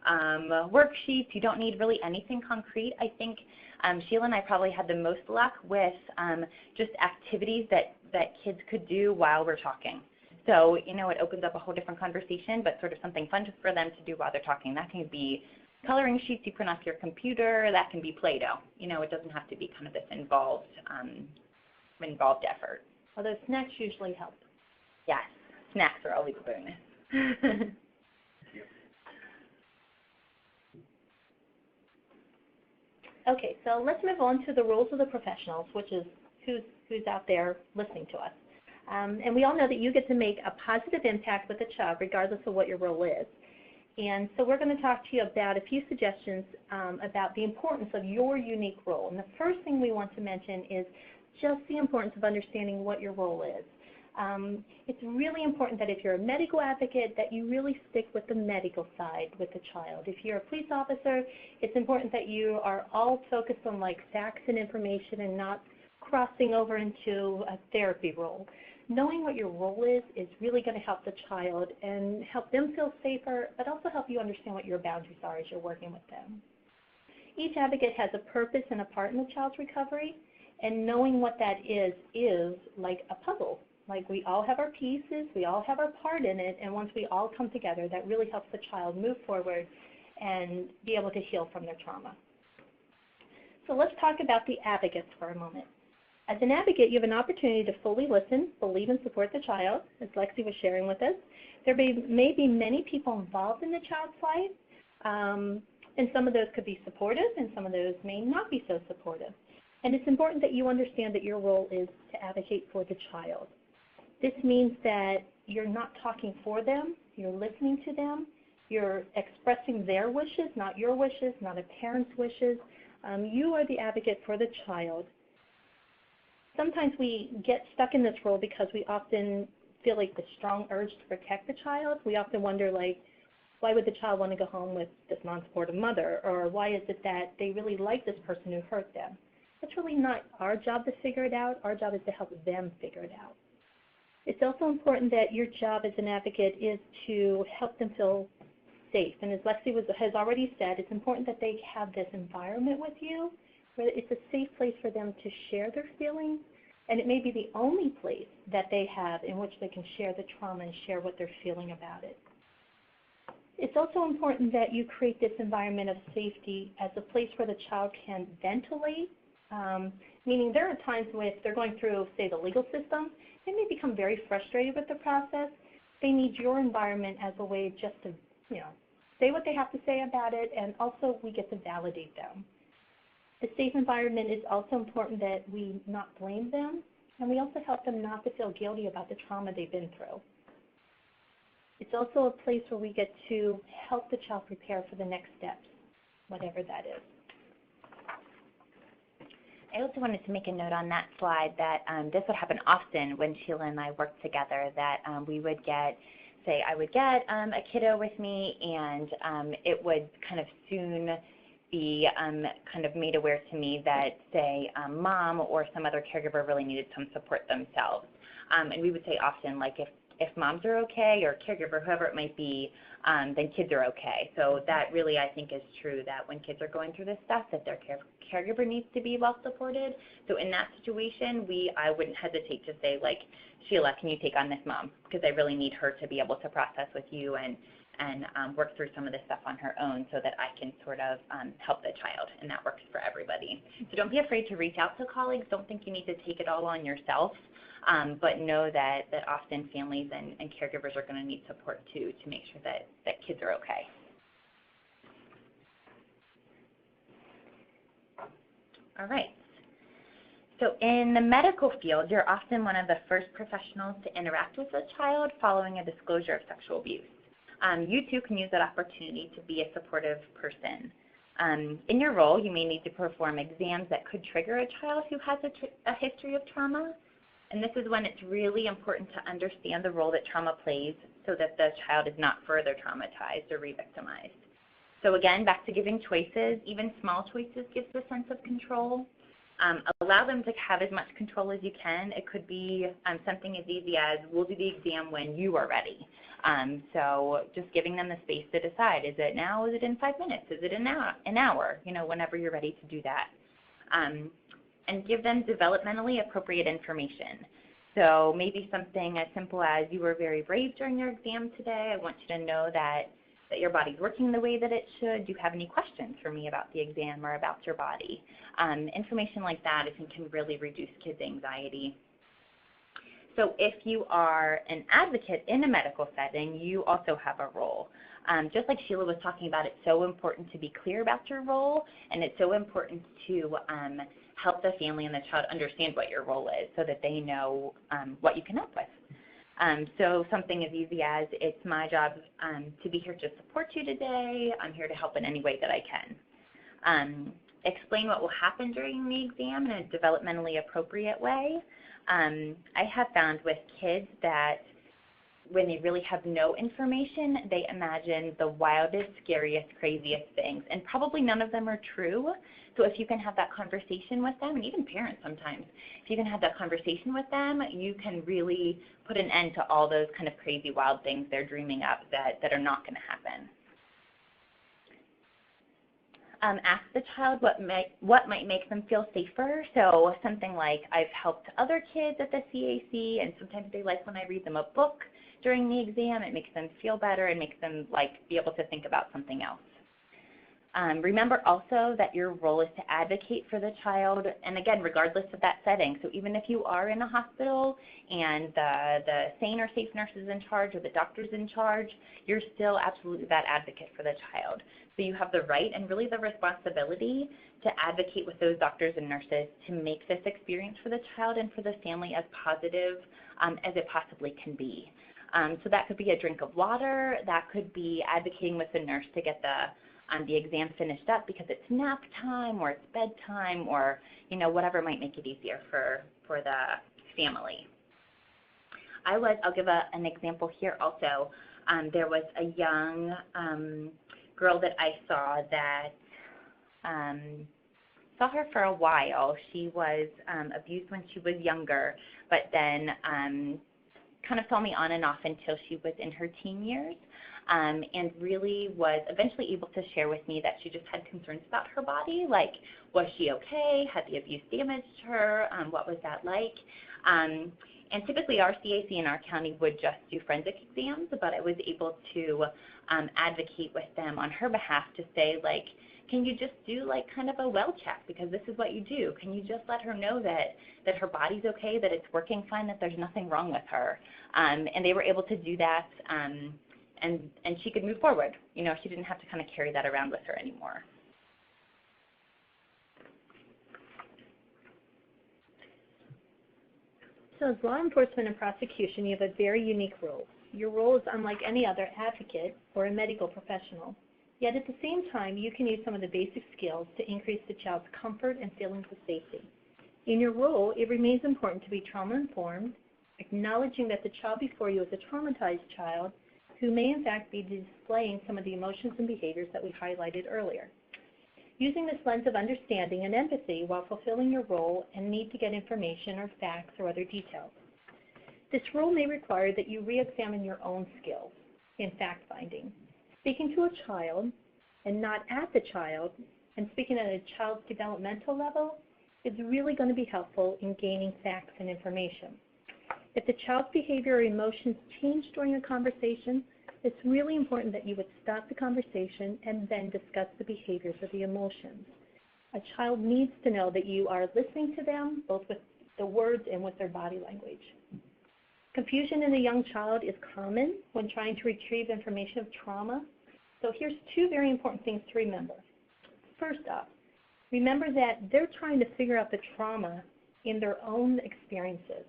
S2: worksheets, you don't need really anything concrete. I think Sheila and I probably had the most luck with just activities that kids could do while we're talking. So, it opens up a whole different conversation, but sort of something fun just for them to do while they're talking. That can be coloring sheets you print off your computer, that can be Play-Doh. It doesn't have to be kind of this involved effort.
S3: Although snacks usually help.
S2: Yes, snacks are always a bonus.
S3: Okay, so let's move on to the roles of the professionals, which is who's out there listening to us. And we all know that you get to make a positive impact with a child regardless of what your role is. And so we're going to talk to you about a few suggestions about the importance of your unique role. And the first thing we want to mention is just the importance of understanding what your role is. It's really important that if you're a medical advocate, that you really stick with the medical side with the child. If you're a police officer, it's important that you are all focused on like facts and information and not crossing over into a therapy role. Knowing what your role is really going to help the child and help them feel safer, but also help you understand what your boundaries are as you're working with them. Each advocate has a purpose and a part in the child's recovery, and knowing what that is like a puzzle. Like we all have our pieces, we all have our part in it, and once we all come together, that really helps the child move forward and be able to heal from their trauma. So let's talk about the advocates for a moment. As an advocate, you have an opportunity to fully listen, believe, and support the child, as Lexi was sharing with us. There may be many people involved in the child's life, and some of those could be supportive, and some of those may not be so supportive. And it's important that you understand that your role is to advocate for the child. This means that you're not talking for them, you're listening to them, you're expressing their wishes, not your wishes, not a parent's wishes. You are the advocate for the child. Sometimes we get stuck in this role because we often feel like the strong urge to protect the child. We often wonder, like, why would the child want to go home with this non-supportive mother? Or why is it that they really like this person who hurt them? It's really not our job to figure it out. Our job is to help them figure it out. It's also important that your job as an advocate is to help them feel safe. And as Lexi has already said, it's important that they have this environment with you where it's a safe place for them to share their feelings, And it may be the only place that they have in which they can share the trauma and share what they're feeling about it. It's also important that you create this environment of safety as a place where the child can ventilate, meaning there are times when if they're going through, say, the legal system, they may become very frustrated with the process. They need your environment as a way just to, say what they have to say about it, and also we get to validate them. A safe environment is also important that we not blame them, and we also help them not to feel guilty about the trauma they've been through. It's also a place where we get to help the child prepare for the next steps, whatever that is.
S2: I also wanted to make a note on that slide that this would happen often when Sheila and I worked together, that we would get, say, I would get a kiddo with me, and it would kind of soon be kind of made aware to me that, say, mom or some other caregiver really needed some support themselves. And we would say often, like, if moms are okay, or caregiver, whoever it might be, then kids are okay. So that really, I think, is true, that when kids are going through this stuff, that their caregiver needs to be well supported. So in that situation, I wouldn't hesitate to say, like, Sheila, can you take on this mom? Because I really need her to be able to process with you and work through some of this stuff on her own, so that I can sort of help the child, and that works for everybody. So don't be afraid to reach out to colleagues. Don't think you need to take it all on yourself, but know that often families and caregivers are going to need support too, to make sure that kids are okay. All right. So in the medical field, you're often one of the first professionals to interact with a child following a disclosure of sexual abuse. You too can use that opportunity to be a supportive person. In your role, you may need to perform exams that could trigger a child who has a history of trauma. And this is when it's really important to understand the role that trauma plays, so that the child is not further traumatized or re-victimized. So again, back to giving choices. Even small choices gives a sense of control. Allow them to have as much control as you can. It could be something as easy as, we'll do the exam when you are ready. So just giving them the space to decide, is it now, is it in 5 minutes, is it an hour, whenever you're ready to do that. And give them developmentally appropriate information. So maybe something as simple as, you were very brave during your exam today. I want you to know that your body's working the way that it should. Do you have any questions for me about the exam or about your body? Information like that, I think, can really reduce kids' anxiety. So if you are an advocate in a medical setting, you also have a role. Just like Sheila was talking about, it's so important to be clear about your role, and it's so important to help the family and the child understand what your role is, so that they know what you can help with. So something as easy as, it's my job to be here to support you today. I'm here to help in any way that I can. Explain what will happen during the exam in a developmentally appropriate way. I have found with kids that when they really have no information, they imagine the wildest, scariest, craziest things, and probably none of them are true. So if you can have that conversation with them, and even parents sometimes, if you can have that conversation with them, you can really put an end to all those kind of crazy, wild things they're dreaming up that are not going to happen. Ask the child what might make them feel safer. So something like, I've helped other kids at the CAC, and sometimes they like when I read them a book during the exam. It makes them feel better and makes them be able to think about something else. Remember also that your role is to advocate for the child, and again, regardless of that setting. So even if you are in a hospital and the sane or safe nurse is in charge, or the doctor's in charge, you're still absolutely that advocate for the child. So you have the right and really the responsibility to advocate with those doctors and nurses to make this experience for the child and for the family as positive as it possibly can be. So that could be a drink of water. That could be advocating with the nurse to get the exam finished up because it's nap time or it's bedtime, or whatever might make it easier for the family. I'll give an example here also. There was a young girl that I saw that saw her for a while. She was abused when she was younger, but then kind of saw me on and off until she was in her teen years. and really was eventually able to share with me that she just had concerns about her body, like was she okay, had the abuse damaged her, what was that like? And typically our CAC in our county would just do forensic exams, but I was able to advocate with them on her behalf to say, like, can you just do like kind of a well check, because this is what you do. Can you just let her know that her body's okay, that it's working fine, that there's nothing wrong with her? And they were able to do that, and she could move forward. You know, she didn't have to kind of carry that around with her anymore.
S3: So as law enforcement and prosecution, you have a very unique role. Your role is unlike any other advocate or a medical professional. Yet at the same time, you can use some of the basic skills to increase the child's comfort and feelings of safety. In your role, it remains important to be trauma-informed, acknowledging that the child before you is a traumatized child who may in fact be displaying some of the emotions and behaviors that we highlighted earlier. Using this lens of understanding and empathy while fulfilling your role and need to get information or facts or other details. This role may require that you re-examine your own skills in fact-finding. Speaking to a child and not at the child, and speaking at a child's developmental level, is really going to be helpful in gaining facts and information. If the child's behavior or emotions change during a conversation, it's really important that you would stop the conversation and then discuss the behaviors or the emotions. A child needs to know that you are listening to them, both with the words and with their body language. Confusion in a young child is common when trying to retrieve information of trauma. So here's two very important things to remember. First off, remember that they're trying to figure out the trauma in their own experiences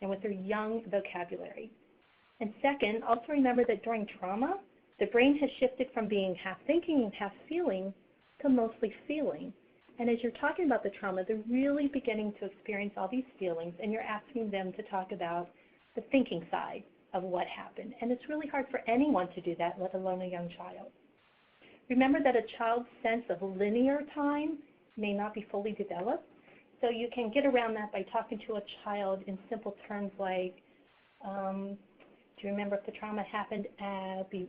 S3: and with their young vocabulary. And second, also remember that during trauma, the brain has shifted from being half thinking and half feeling to mostly feeling. And as you're talking about the trauma, they're really beginning to experience all these feelings, and you're asking them to talk about the thinking side of what happened. And it's really hard for anyone to do that, let alone a young child. Remember that a child's sense of linear time may not be fully developed, so you can get around that by talking to a child in simple terms like, do you remember if the trauma happened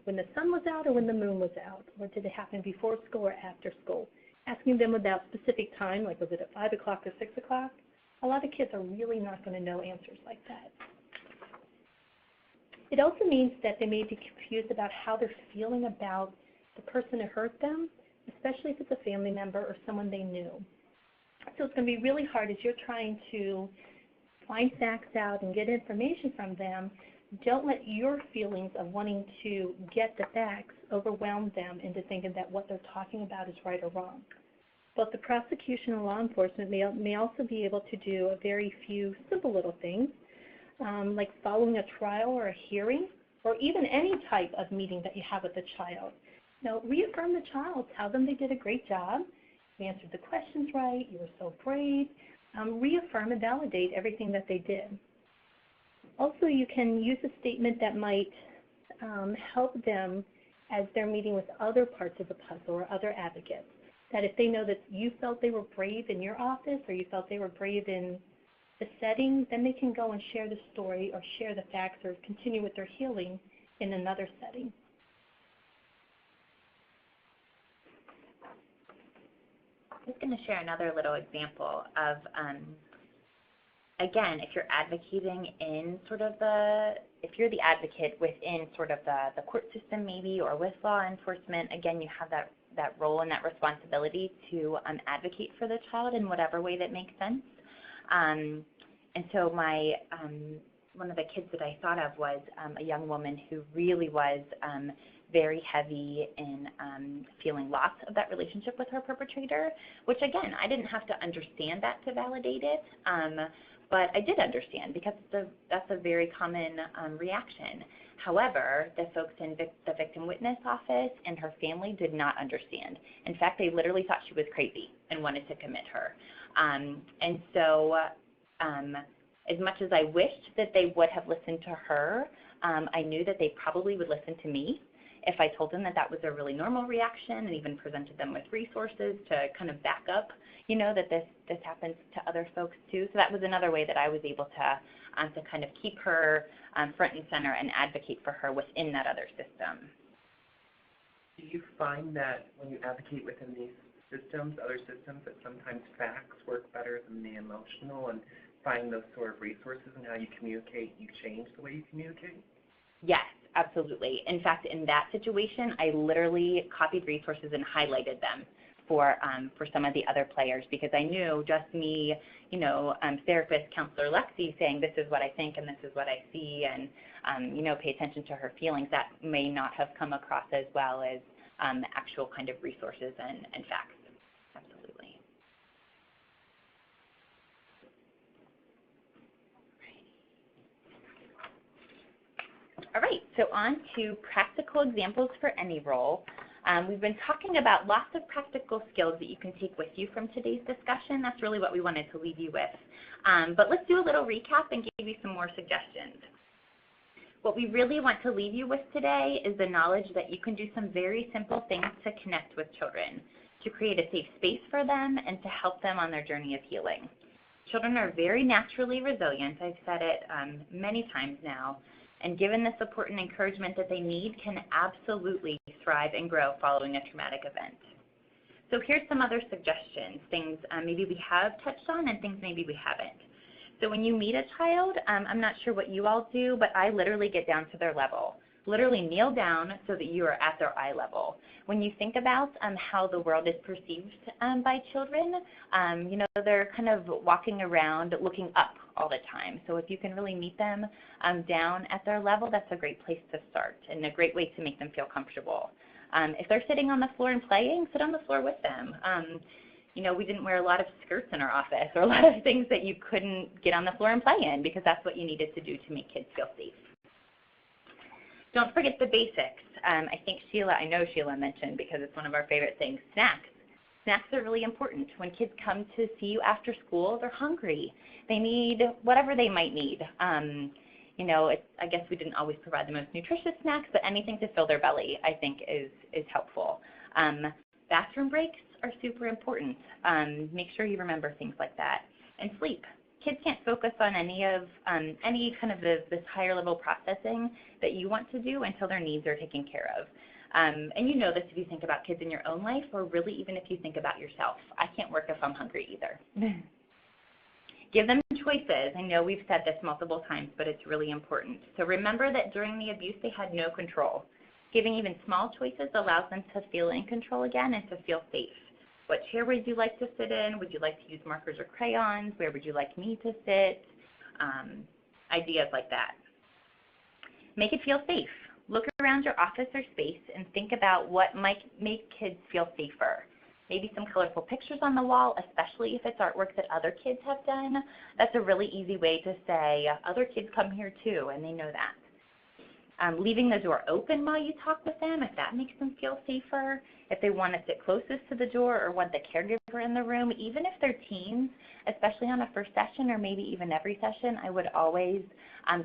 S3: when the sun was out or when the moon was out? Or did it happen before school or after school? Asking them about specific time, like was it at 5 o'clock or 6 o'clock? A lot of kids are really not going to know answers like that. It also means that they may be confused about how they're feeling about the person who hurt them, especially if it's a family member or someone they knew. So it's going to be really hard as you're trying to find facts out and get information from them. Don't let your feelings of wanting to get the facts overwhelm them into thinking that what they're talking about is right or wrong. Both the prosecution and law enforcement may also be able to do a very few simple little things, like following a trial or a hearing, or even any type of meeting that you have with the child. Now, reaffirm the child. Tell them they did a great job. You answered the questions right. You were so brave. Reaffirm and validate everything that they did. Also, you can use a statement that might help them as they're meeting with other parts of the puzzle or other advocates. That if they know that you felt they were brave in your office or you felt they were brave in the setting, then they can go and share the story or share the facts or continue with their healing in another setting.
S2: I'm just going to share another little example of, again, if you're advocating in sort of if you're the advocate within sort of the court system maybe, or with law enforcement, again, you have that role and that responsibility to advocate for the child in whatever way that makes sense. And so one of the kids that I thought of was a young woman who really was very heavy in feeling loss of that relationship with her perpetrator, which again, I didn't have to understand that to validate it, but I did understand because that's a very common reaction. However, the folks in the victim witness office and her family did not understand. In fact, they literally thought she was crazy and wanted to commit her. And so as much as I wished that they would have listened to her, I knew that they probably would listen to me if I told them that that was a really normal reaction and even presented them with resources to kind of back up, you know, that this happens to other folks too. So that was another way that I was able to kind of keep her front and center and advocate for her within that other system.
S1: Do you find that when you advocate within these systems, other systems, that sometimes facts work better than the emotional, and find those sort of resources and how you communicate, you change the way you communicate?
S2: Yes, absolutely. In fact, in that situation, I literally copied resources and highlighted them for some of the other players, because I knew just me, therapist, counselor Lexi saying this is what I think and this is what I see, and pay attention to her feelings, that may not have come across as well as actual kind of resources and facts. Absolutely. All right, so on to practical examples for any role. We've been talking about lots of practical skills that you can take with you from today's discussion. That's really what we wanted to leave you with. But let's do a little recap and give you some more suggestions. What we really want to leave you with today is the knowledge that you can do some very simple things to connect with children, to create a safe space for them, and to help them on their journey of healing. Children are very naturally resilient. I've said it many times now. And given the support and encouragement that they need, can absolutely thrive and grow following a traumatic event. So here's some other suggestions, things maybe we have touched on and things maybe we haven't. So when you meet a child, I'm not sure what you all do, but I literally get down to their level. Literally kneel down so that you are at their eye level. When you think about how the world is perceived by children, they're kind of walking around looking up all the time. So if you can really meet them down at their level, that's a great place to start and a great way to make them feel comfortable. If they're sitting on the floor and playing, sit on the floor with them. We didn't wear a lot of skirts in our office or a lot of things that you couldn't get on the floor and play in, because that's what you needed to do to make kids feel safe. Don't forget the basics. I know Sheila mentioned, because it's one of our favorite things, snacks. Snacks are really important. When kids come to see you after school, they're hungry. They need whatever they might need. I guess we didn't always provide the most nutritious snacks, but anything to fill their belly, I think, is helpful. Bathroom breaks are super important. Make sure you remember things like that. And sleep. Kids can't focus on any kind of this higher level processing that you want to do until their needs are taken care of. And you know this if you think about kids in your own life, or really even if you think about yourself. I can't work if I'm hungry either. Give them choices. I know we've said this multiple times, but it's really important. So remember that during the abuse, they had no control. Giving even small choices allows them to feel in control again and to feel safe. What chair would you like to sit in? Would you like to use markers or crayons? Where would you like me to sit? Ideas like that. Make it feel safe. Look around your office or space and think about what might make kids feel safer. Maybe some colorful pictures on the wall, especially if it's artwork that other kids have done. That's a really easy way to say, other kids come here too, and they know that. Leaving the door open while you talk with them, if that makes them feel safer. If they want to sit closest to the door or want the caregiver in the room, even if they're teens, especially on a first session or maybe even every session, I would always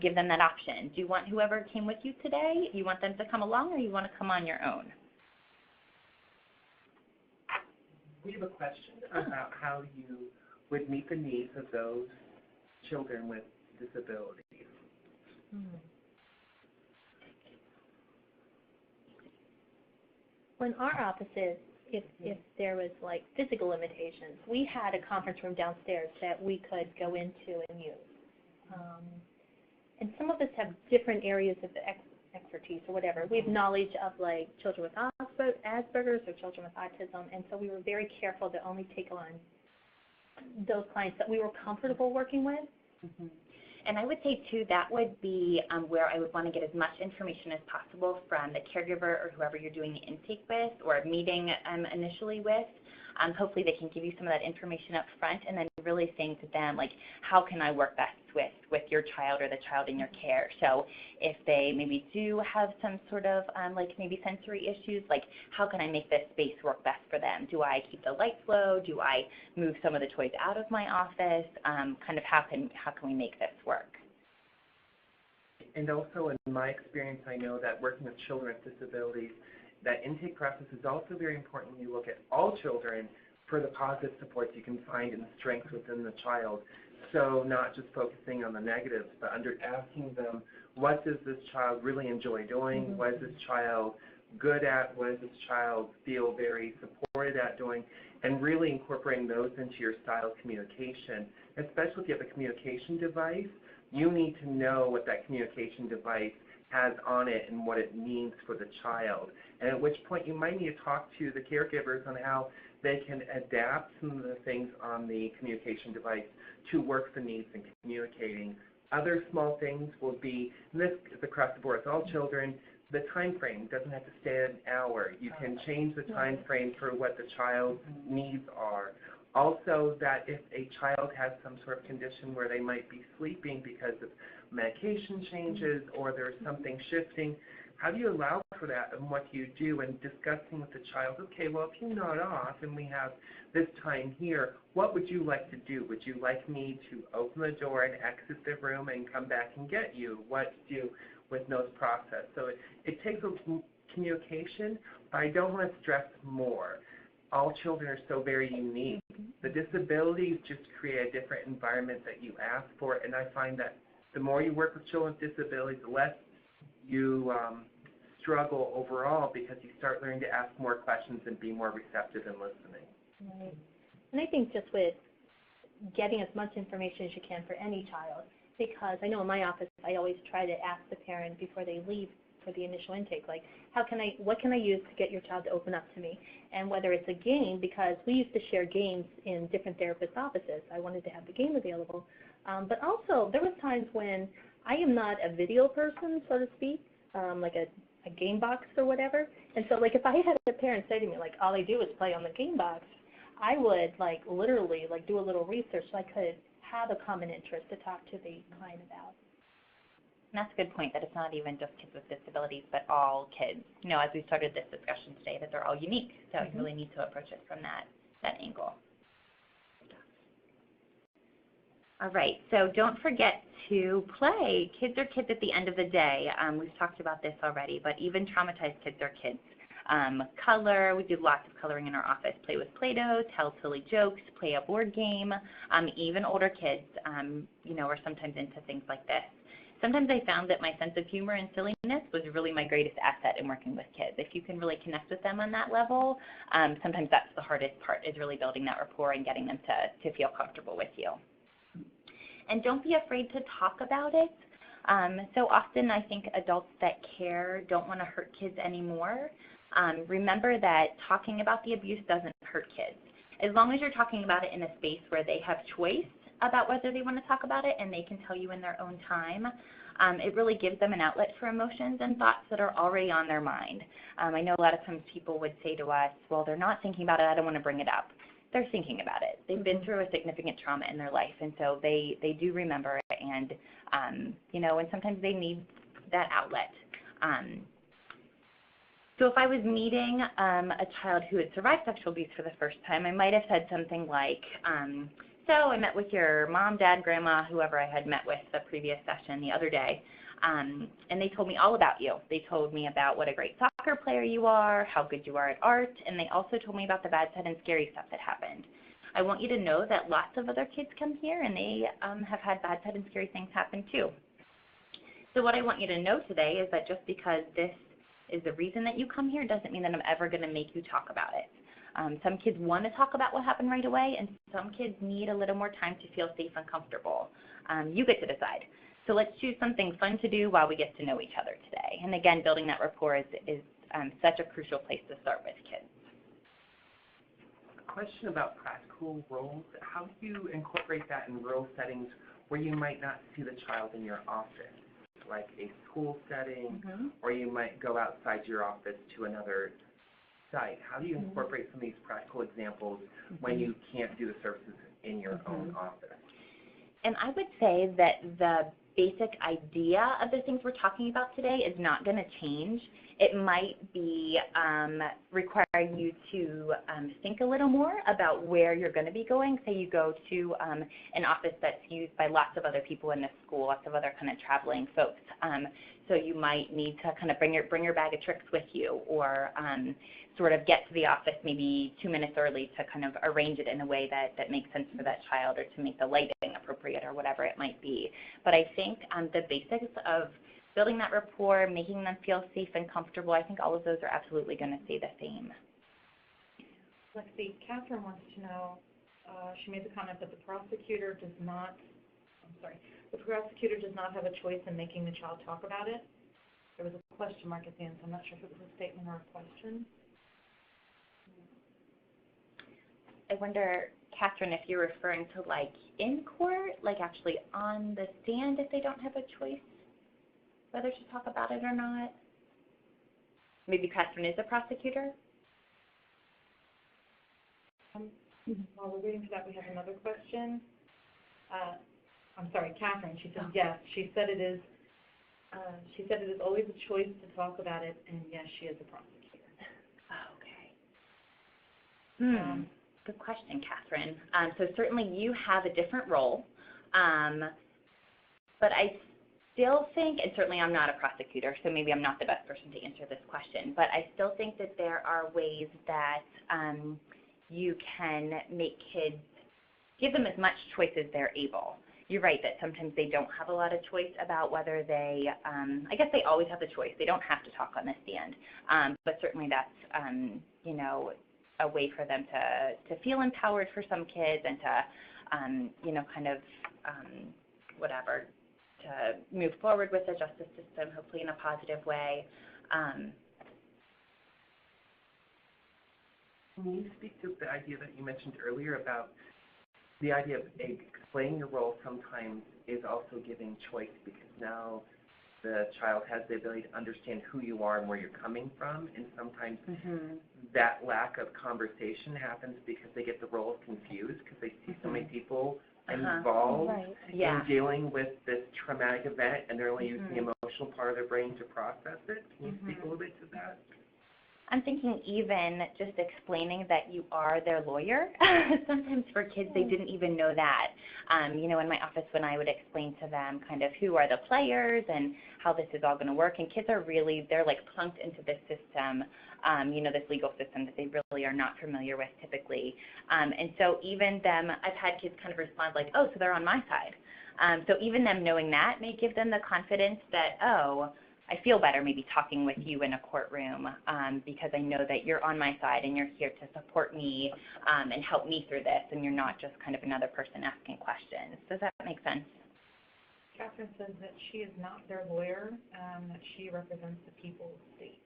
S2: give them that option. Do you want whoever came with you today, you want them to come along, or you want to come on your own?
S1: We have a question about how you would meet the needs of those children with disabilities.
S3: When our offices, if there was like physical limitations, we had a conference room downstairs that we could go into and use. And some of us have different areas of expertise or whatever. We have knowledge of like children with Asperger's or children with autism, and so we were very careful to only take on those clients that we were comfortable working with.
S2: Mm-hmm. And I would say, too, that would be where I would want to get as much information as possible from the caregiver or whoever you're doing the intake with or meeting initially with. Hopefully they can give you some of that information up front, and then really saying to them, like, how can I work best with your child or the child in your care? So if they maybe do have some sort of like maybe sensory issues, like how can I make this space work best for them? Do I keep the lights low? Do I move some of the toys out of my office? Kind of how can we make this work?
S1: And also in my experience, I know that working with children with disabilities, that intake process is also very important when you look at all children for the positive supports you can find and the strengths within the child. So not just focusing on the negatives, but asking them, what does this child really enjoy doing? What is this child good at, what does this child feel very supported at doing, and really incorporating those into your style of communication. Especially if you have a communication device, you need to know what that communication device has on it and what it means for the child. And at which point you might need to talk to the caregivers on how they can adapt some of the things on the communication device to work the needs in communicating. Other small things will be, and this is across the board with all children, the time frame doesn't have to stay an hour. You can change the time frame for what the child's needs are. Also, that if a child has some sort of condition where they might be sleeping because of medication changes or there's something shifting, how do you allow for that and what do you do? And discussing with the child, okay, well, if you nod off and we have this time here, what would you like to do? Would you like me to open the door and exit the room and come back and get you? What to do with No's process? So it takes a communication, but I don't want to stress more. All children are so very unique. The disabilities just create a different environment that you ask for, and I find that the more you work with children with disabilities, the less you struggle overall because you start learning to ask more questions and be more receptive and listening.
S3: Right. And I think just with getting as much information as you can for any child, because I know in my office I always try to ask the parent before they leave for the initial intake, like, what can I use to get your child to open up to me? And whether it's a game, because we used to share games in different therapist offices. I wanted to have the game available. But also, there was times when I am not a video person, so to speak, like a game box or whatever. And so, like, if I had a parent say to me, like, all I do is play on the game box, I would, like, literally, like, do a little research so I could have a common interest to talk to the client about.
S2: And that's a good point, that it's not even just kids with disabilities, but all kids. You know, as we started this discussion today, that they're all unique. So you really need to approach it from that angle. All right, so don't forget to play. Kids are kids at the end of the day. We've talked about this already, but even traumatized kids are kids. Color, we do lots of coloring in our office. Play with Play-Doh, tell silly jokes, play a board game. Even older kids, you know, are sometimes into things like this. Sometimes I found that my sense of humor and silliness was really my greatest asset in working with kids. If you can really connect with them on that level, sometimes that's the hardest part, is really building that rapport and getting them to feel comfortable with you. And don't be afraid to talk about it. So often I think adults that care don't want to hurt kids anymore. Remember that talking about the abuse doesn't hurt kids. As long as you're talking about it in a space where they have choice about whether they want to talk about it and they can tell you in their own time, it really gives them an outlet for emotions and thoughts that are already on their mind. I know a lot of times people would say to us, well, they're not thinking about it, I don't want to bring it up. They're thinking about it. They've been through a significant trauma in their life, and so they do remember it, and you know, and sometimes they need that outlet. So if I was meeting a child who had survived sexual abuse for the first time, I might have said something like, so I met with your mom, dad, grandma, whoever I had met with the previous session the other day, and they told me all about you. They told me about what a great soccer player you are, how good you are at art, and they also told me about the bad side and scary stuff that happened. I want you to know that lots of other kids come here and they have had bad side and scary things happen too. So what I want you to know today is that just because this is the reason that you come here doesn't mean that I'm ever going to make you talk about it. Some kids want to talk about what happened right away, and some kids need a little more time to feel safe and comfortable. You get to decide. So let's choose something fun to do while we get to know each other today. And again, building that rapport is such a crucial place to start with kids.
S1: A question about practical roles. How do you incorporate that in rural settings where you might not see the child in your office, like a school setting, or you might go outside your office to another site? How do you incorporate some of these practical examples when you can't do the services in your own office?
S2: And I would say that the basic idea of the things we're talking about today is not going to change. It might be require you to think a little more about where you're going to be going. Say you go to an office that's used by lots of other people in the school, lots of other kind of traveling folks. So you might need to kind of bring your bag of tricks with you, or sort of get to the office maybe 2 minutes early to kind of arrange it in a way that makes sense for that child, or to make the lighting appropriate, or whatever it might be. But I think the basics of building that rapport, making them feel safe and comfortable, I think all of those are absolutely going to stay the same.
S4: Let's see, Catherine wants to know, she made the comment that the prosecutor does not have a choice in making the child talk about it. There was a question mark at the end, so I'm not sure if it was a statement or a question.
S2: I wonder, Catherine, if you're referring to like in court, like actually on the stand if they don't have a choice whether to talk about it or not. Maybe Catherine is a prosecutor?
S4: While we're waiting for that, we have another question. I'm sorry, Catherine, she said yes. She said it is always a choice to talk about it, and yes, she is a prosecutor.
S2: Okay. Good question, Catherine. So certainly you have a different role, but I still think, and certainly I'm not a prosecutor, so maybe I'm not the best person to answer this question, but I still think that there are ways that you can make kids, give them as much choice as they're able. You're right that sometimes they don't have a lot of choice about whether they, I guess they always have the choice. They don't have to talk on the stand, but certainly that's, you know, a way for them to feel empowered for some kids and to, you know, kind of whatever, to move forward with the justice system, hopefully in a positive way.
S1: Can you speak to the idea that you mentioned earlier about the idea of explaining your role sometimes is also giving choice, because now the child has the ability to understand who you are and where you're coming from, and sometimes that lack of conversation happens because they get the roles confused because they see so many people involved in dealing with this traumatic event, and they're only using the emotional part of their brain to process it. Can you speak a little bit to that?
S2: I'm thinking even just explaining that you are their lawyer. Sometimes for kids, they didn't even know that. You know, in my office when I would explain to them kind of who are the players and how this is all going to work, and kids are really, they're like plunked into this system, you know, this legal system that they really are not familiar with typically. And so even them, I've had kids kind of respond like, oh, so they're on my side. So even them knowing that may give them the confidence that, oh, I feel better maybe talking with you in a courtroom because I know that you're on my side and you're here to support me and help me through this, and you're not just kind of another person asking questions. Does that make sense?
S4: Catherine says that she is not their lawyer, that she represents the people of the state.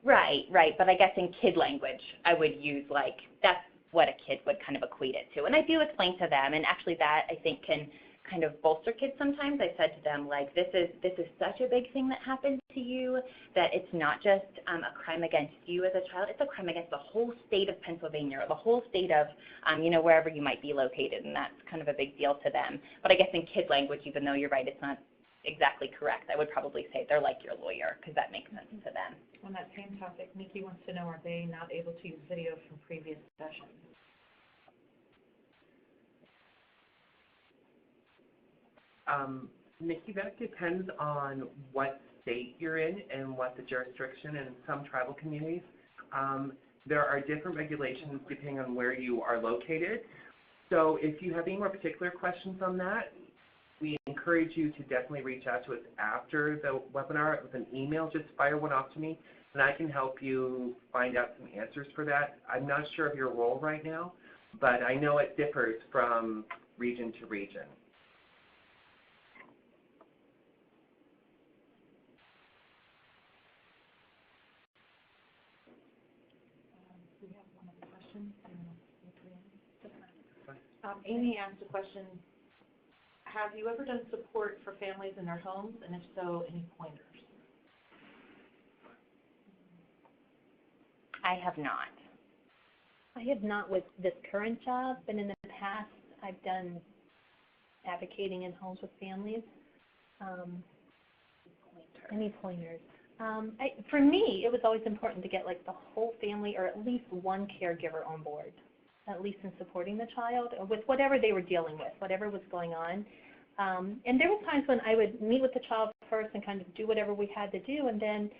S2: Right, right. But I guess in kid language, I would use like, that's what a kid would kind of equate it to. And I do explain to them, and actually that I think can kind of bolster kids sometimes. I said to them, like, this is such a big thing that happened to you that it's not just a crime against you as a child, it's a crime against the whole state of Pennsylvania or the whole state of, you know, wherever you might be located, and that's kind of a big deal to them. But I guess in kid language, even though you're right, it's not exactly correct, I would probably say they're like your lawyer because that makes sense to them.
S4: On that same topic, Nikki wants to know, are they not able to use video from previous sessions?
S1: Nikki, that depends on what state you're in and what the jurisdiction in some tribal communities. There are different regulations depending on where you are located. So if you have any more particular questions on that, we encourage you to definitely reach out to us after the webinar with an email. Just fire one off to me, and I can help you find out some answers for that. I'm not sure of your role right now, but I know it differs from region to region.
S4: Amy asked a question, have you ever done support for families in their homes, and if so, any pointers?
S2: I have not.
S3: I have not with this current job, but in the past I've done advocating in homes with families. Any pointers? For me, it was always important to get like the whole family or at least one caregiver on board, at least in supporting the child with whatever they were dealing with, whatever was going on. And there were times when I would meet with the child first and kind of do whatever we had to do, and then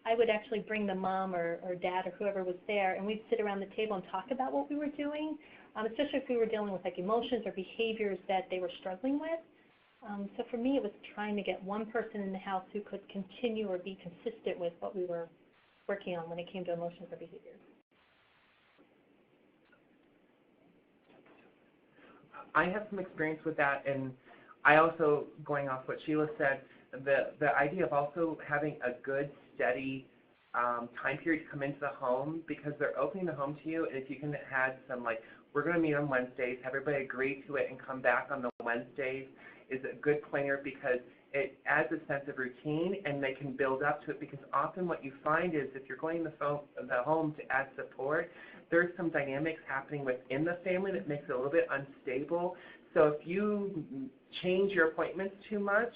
S3: I would actually bring the mom or dad or whoever was there, and we'd sit around the table and talk about what we were doing, especially if we were dealing with like emotions or behaviors that they were struggling with. So for me, it was trying to get one person in the house who could continue or be consistent with what we were working on when it came to emotions or behaviors.
S1: I have some experience with that, and I also, going off what Sheila said, the idea of also having a good, steady time period to come into the home, because they're opening the home to you, and if you can add some, like, we're going to meet on Wednesdays, have everybody agree to it and come back on the Wednesdays is a good pointer, because it adds a sense of routine and they can build up to it, because often what you find is if you're going to the home to add support, there's some dynamics happening within the family that makes it a little bit unstable. So if you change your appointments too much,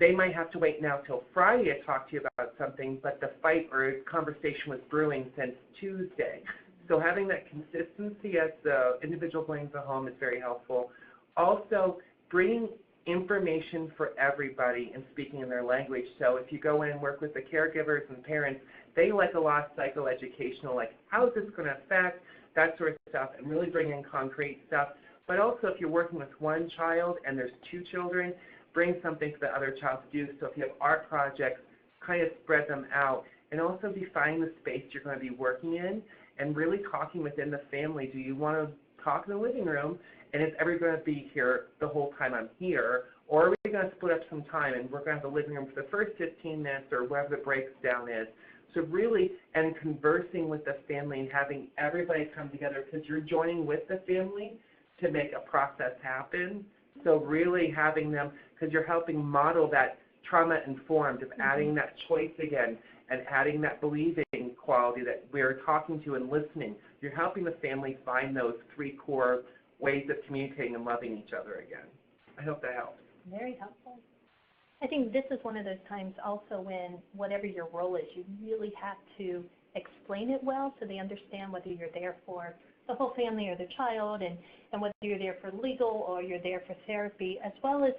S1: they might have to wait now till Friday to talk to you about something, but the fight or conversation was brewing since Tuesday. So having that consistency as the individual going to the home is very helpful. Also, bringing information for everybody and speaking in their language. So if you go in and work with the caregivers and parents, they like a lot of psychoeducational, like how is this going to affect, that sort of stuff, and really bring in concrete stuff. But also if you're working with one child and there's two children, bring something for the other child to do. So if you have art projects, kind of spread them out. And also define the space you're going to be working in and really talking within the family. Do you want to talk in the living room, and is everybody going to be here the whole time I'm here, or are we going to split up some time and we're going to have the living room for the first 15 minutes or whatever the breakdown is. So really, and conversing with the family and having everybody come together, because you're joining with the family to make a process happen. So really having them, because you're helping model that trauma-informed of adding that choice again and adding that believing quality that we're talking to and listening. You're helping the family find those three core ways of communicating and loving each other again. I hope that helps.
S3: Very helpful. I think this is one of those times also when whatever your role is, you really have to explain it well so they understand whether you're there for the whole family or the child, and whether you're there for legal or you're there for therapy, as well as,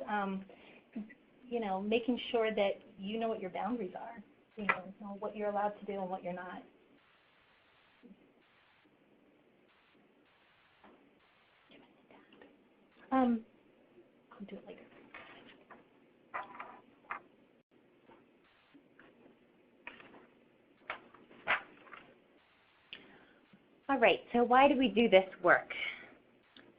S3: making sure that you know what your boundaries are, what you're allowed to do and what you're not. I'll do it later.
S2: All right, so why do we do this work?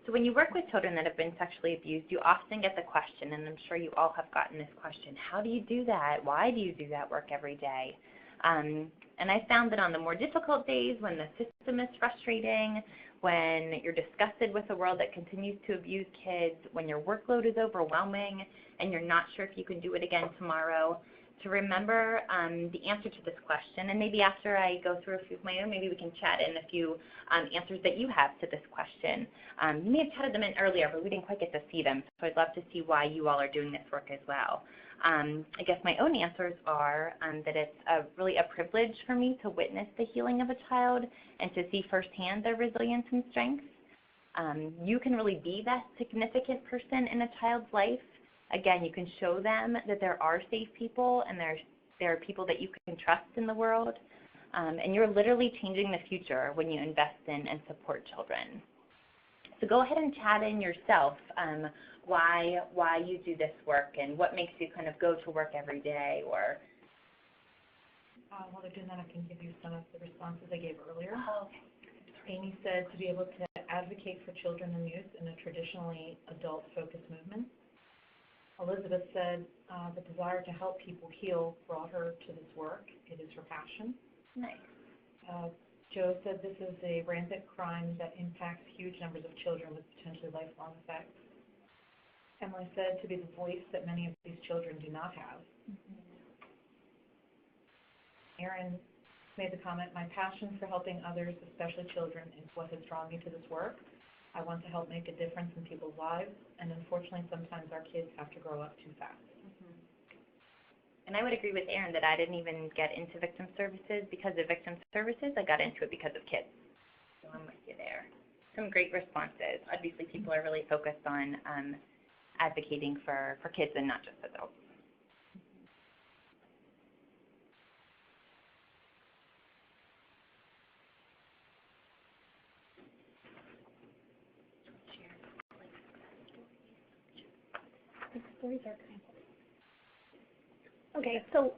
S2: So when you work with children that have been sexually abused, you often get the question, and I'm sure you all have gotten this question, how do you do that? Why do you do that work every day? And I found that on the more difficult days, when the system is frustrating, when you're disgusted with a world that continues to abuse kids, when your workload is overwhelming and you're not sure if you can do it again tomorrow, to remember the answer to this question, and maybe after I go through a few of my own, maybe we can chat in a few answers that you have to this question. You may have chatted them in earlier, but we didn't quite get to see them, so I'd love to see why you all are doing this work as well. I guess my own answers are that it's really a privilege for me to witness the healing of a child and to see firsthand their resilience and strength. You can really be that significant person in a child's life. Again, you can show them that there are safe people and there are people that you can trust in the world. And you're literally changing the future when you invest in and support children. So go ahead and chat in yourself why you do this work and what makes you kind of go to work every day. Or
S4: while they're doing that, I can give you some of the responses I gave earlier.
S2: Oh, okay.
S4: Amy said to be able to advocate for children and youth in a traditionally adult-focused movement. Elizabeth said the desire to help people heal brought her to this work. It is her passion.
S2: Nice.
S4: Joe said this is a rampant crime that impacts huge numbers of children with potentially lifelong effects. Emily said to be the voice that many of these children do not have. Erin made the comment, my passion for helping others, especially children, is what has drawn me to this work. I want to help make a difference in people's lives, and unfortunately sometimes our kids have to grow up too fast.
S2: And I would agree with Erin that I didn't even get into victim services because of victim services. I got into it because of kids. So I'm with you there. Some great responses. Obviously people are really focused on advocating for kids and not just adults.
S3: stories or examples? Okay, so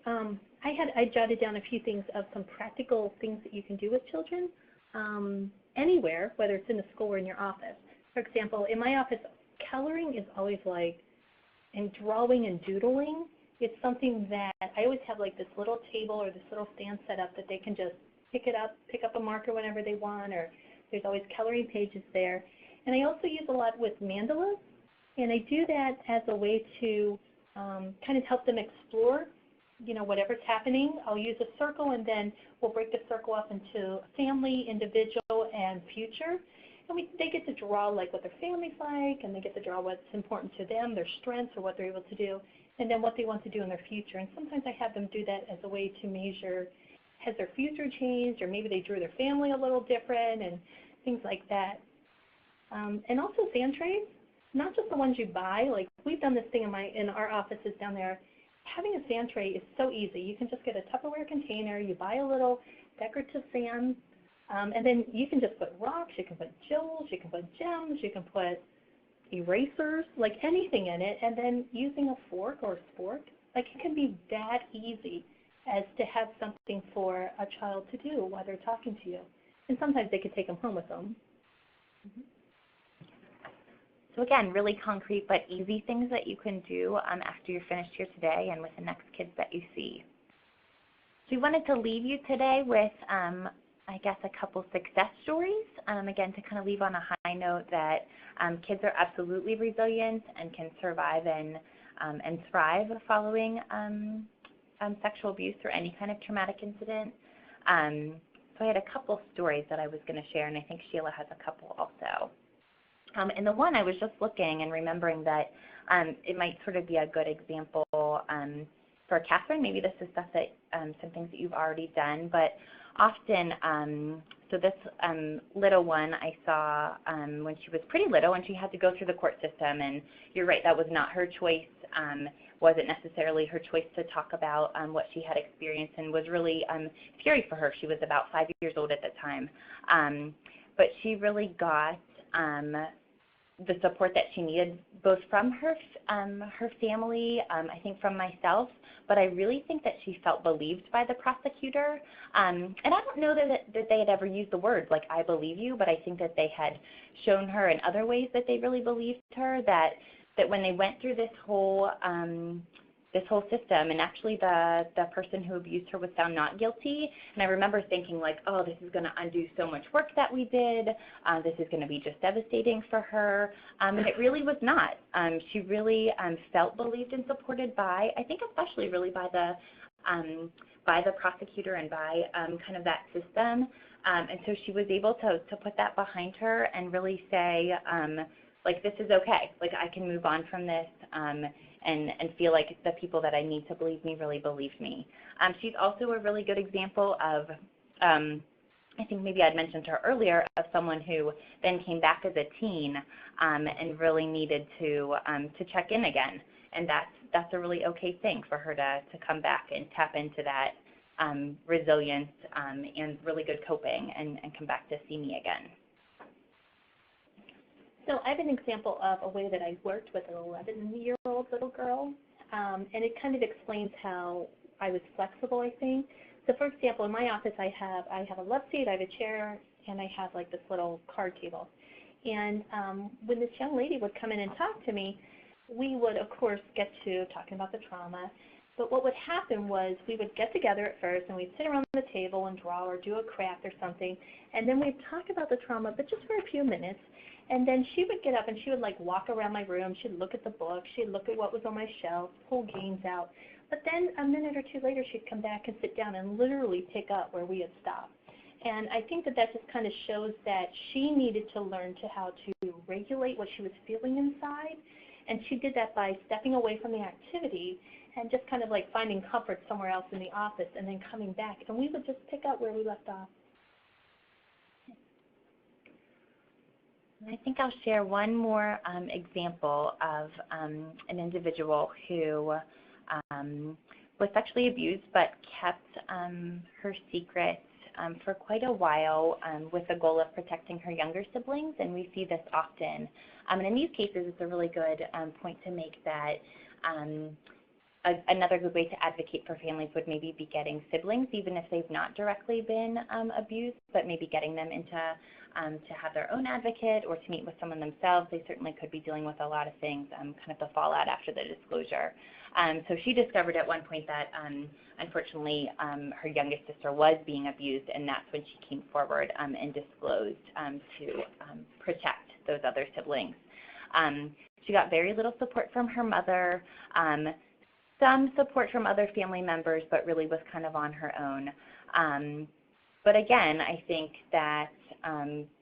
S3: I jotted down a few things of some practical things that you can do with children anywhere, whether it's in the school or in your office. For example, in my office, coloring is always like, and drawing and doodling, it's something that I always have like this little table or this little stand set up that they can just pick up a marker whenever they want, or there's always coloring pages there. And I also use a lot with mandalas, and I do that as a way to kind of help them explore, you know, whatever's happening. I'll use a circle, and then we'll break the circle up into family, individual, and future. And they get to draw like what their family's like, and they get to draw what's important to them, their strengths, or what they're able to do, and then what they want to do in their future. And sometimes I have them do that as a way to measure, has their future changed, or maybe they drew their family a little different, and things like that. And also sand trays, not just the ones you buy. Like we've done this thing in our offices down there. Having a sand tray is so easy. You can just get a Tupperware container, you buy a little decorative sand, and then you can just put rocks, you can put jewels, you can put gems, you can put erasers, like anything in it, and then using a fork or a spork, like it can be that easy as to have something for a child to do while they're talking to you. And sometimes they could take them home with them.
S2: So again, really concrete but easy things that you can do after you're finished here today and with the next kids that you see. So we wanted to leave you today with, I guess, a couple success stories, again, to kind of leave on a high note that kids are absolutely resilient and can survive and thrive following sexual abuse or any kind of traumatic incident. So I had a couple stories that I was going to share, and I think Sheila has a couple also. And the one I was just looking and remembering that it might sort of be a good example for Catherine. Maybe this is stuff that some things that you've already done, but often, so this little one I saw when she was pretty little, and she had to go through the court system, and you're right, that was not her choice. Wasn't necessarily her choice to talk about what she had experienced, and was really scary for her. She was about 5 years old at the time. But she really got the support that she needed, both from her family, I think from myself, but I really think that she felt believed by the prosecutor. And I don't know that they had ever used the words like, I believe you, but I think that they had shown her in other ways that they really believed her, that when they went through this whole system, and actually the person who abused her was found not guilty, and I remember thinking like, oh, this is going to undo so much work that we did, this is going to be just devastating for her, and it really was not. She really felt believed and supported by, I think especially really by the prosecutor and by kind of that system, and so she was able to put that behind her and really say, like, this is okay, like I can move on from this, and feel like the people that I need to believe me really believed me. She's also a really good example of, I think maybe I'd mentioned to her earlier, of someone who then came back as a teen and really needed to check in again. And that's a really okay thing for her to come back and tap into that resilience and really good coping and come back to see me again.
S3: So I have an example of a way that I worked with an 11-year-old little girl, and it kind of explains how I was flexible, I think. So for example, in my office I have a love seat, I have a chair, and I have like this little card table. And when this young lady would come in and talk to me, we would of course get to talking about the trauma. But what would happen was we would get together at first and we'd sit around the table and draw or do a craft or something, and then we'd talk about the trauma, but just for a few minutes. And then she would get up and she would like walk around my room, she'd look at the book, she'd look at what was on my shelf, pull games out. But then a minute or two later she'd come back and sit down and literally pick up where we had stopped. And I think that just kind of shows that she needed to learn how to regulate what she was feeling inside. And she did that by stepping away from the activity and just kind of like finding comfort somewhere else in the office and then coming back. And we would just pick up where we left off.
S2: I think I'll share one more example of an individual who was sexually abused but kept her secret for quite a while with the goal of protecting her younger siblings, and we see this often. And in these cases, it's a really good point to make that Another good way to advocate for families would maybe be getting siblings, even if they've not directly been abused, but maybe getting them into to have their own advocate or to meet with someone themselves. They certainly could be dealing with a lot of things, kind of the fallout after the disclosure. So she discovered at one point that unfortunately her youngest sister was being abused, and that's when she came forward and disclosed to protect those other siblings. She got very little support from her mother, some support from other family members, but really was kind of on her own. But again, I think that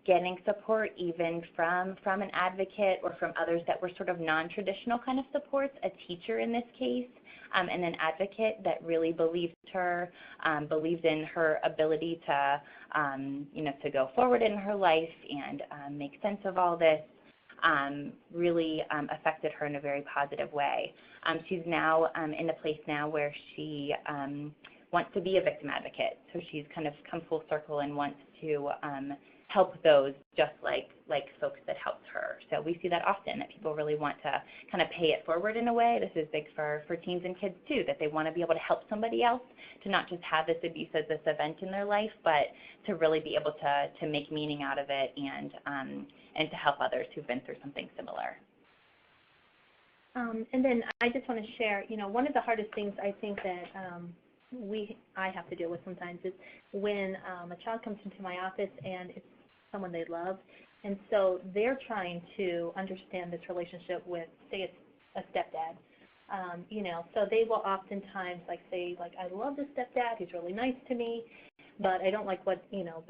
S2: getting support even from an advocate or from others that were sort of non-traditional kind of supports, a teacher in this case, and an advocate that really believed her, believed in her ability to, to go forward in her life and make sense of all this, really affected her in a very positive way. She's now in a place now where she wants to be a victim advocate. So she's kind of come full circle and wants to help those just like folks that helped her. So we see that often, that people really want to kind of pay it forward in a way. This is big for teens and kids too, that they want to be able to help somebody else, to not just have this abuse as this event in their life, but to really be able to make meaning out of it and to help others who've been through something similar.
S3: And then I just want to share, one of the hardest things I think that I have to deal with sometimes is when a child comes into my office and it's someone they love, and so they're trying to understand this relationship with, say it's a stepdad. So they will oftentimes say, I love this stepdad, he's really nice to me, but I don't like but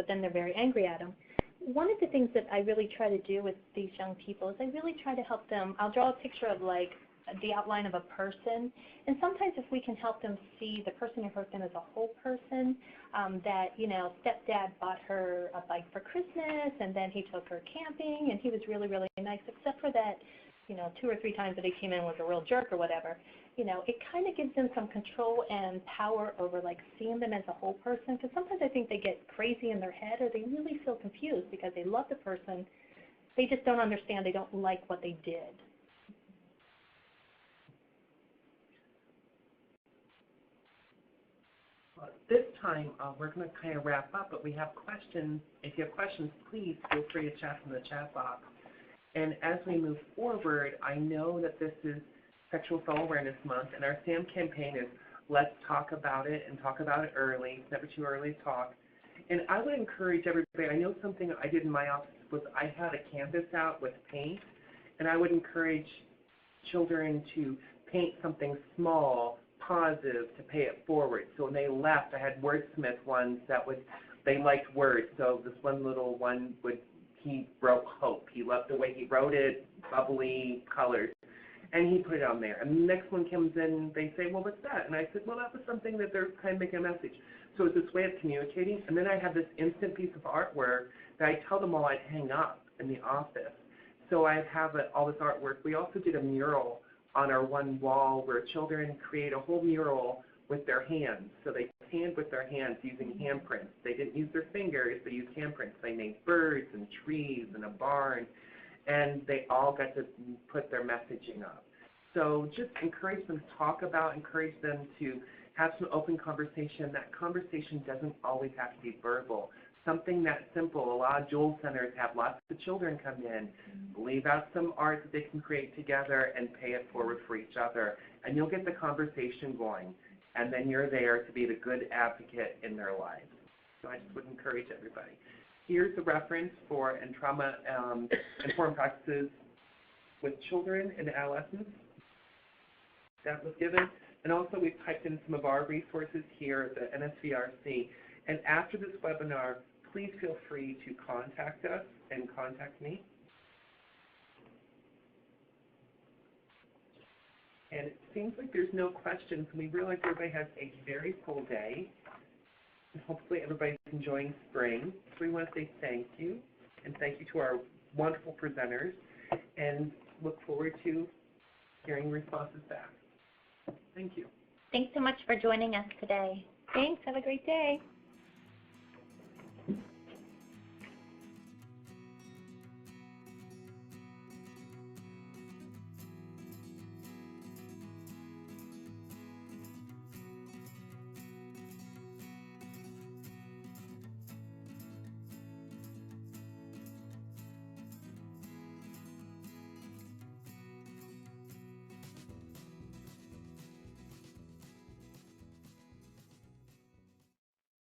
S3: then they're very angry at him. One of the things that I really try to do with these young people is I really try to help them. I'll draw a picture of the outline of a person, and sometimes if we can help them see the person who hurt them as a whole person, that stepdad bought her a bike for Christmas, and then he took her camping, and he was really, really nice, except for that 2 or 3 times that he came in was a real jerk or whatever. It kind of gives them some control and power over seeing them as a whole person, because sometimes I think they get crazy in their head, or they really feel confused because they love the person, they just don't understand, they don't like what they did.
S1: This time, we're going to kind of wrap up, but we have questions. If you have questions, please feel free to chat in the chat box. And as we move forward, I know that this is Sexual Assault Awareness Month, and our SAM campaign is let's talk about it and talk about it early. It's never too early to talk. And I would encourage everybody, I know something I did in my office was I had a canvas out with paint, and I would encourage children to paint something small, positive, to pay it forward. So when they left, I had wordsmith ones they liked words. So this one little one he wrote hope. He loved the way he wrote it, bubbly colors, and he put it on there. And the next one comes in, they say, well, what's that? And I said, well, that was something that they're kind of making a message. So it's this way of communicating. And then I have this instant piece of artwork that I tell them all I'd hang up in the office. So I have all this artwork. We also did a mural on our one wall where children create a whole mural with their hands. So they hand with their hands using handprints. They didn't use their fingers, they used handprints. They made birds and trees and a barn, and they all got to put their messaging up. So just encourage them to talk about, encourage them to have some open conversation. That conversation doesn't always have to be verbal. Something that simple. A lot of Jewel Centers have lots of children come in, leave out some art that they can create together and pay it forward for each other. And you'll get the conversation going. And then you're there to be the good advocate in their lives. So I just would encourage everybody. Here's a reference for trauma-informed practices with children and adolescents that was given. And also we've typed in some of our resources here at the NSVRC. And after this webinar, please feel free to contact us and contact me. And it seems like there's no questions. We realize everybody has a very full day. And hopefully everybody's enjoying spring. So we want to say thank you. And thank you to our wonderful presenters. And look forward to hearing responses back. Thank you.
S2: Thanks so much for joining us today.
S3: Thanks. Have a great day.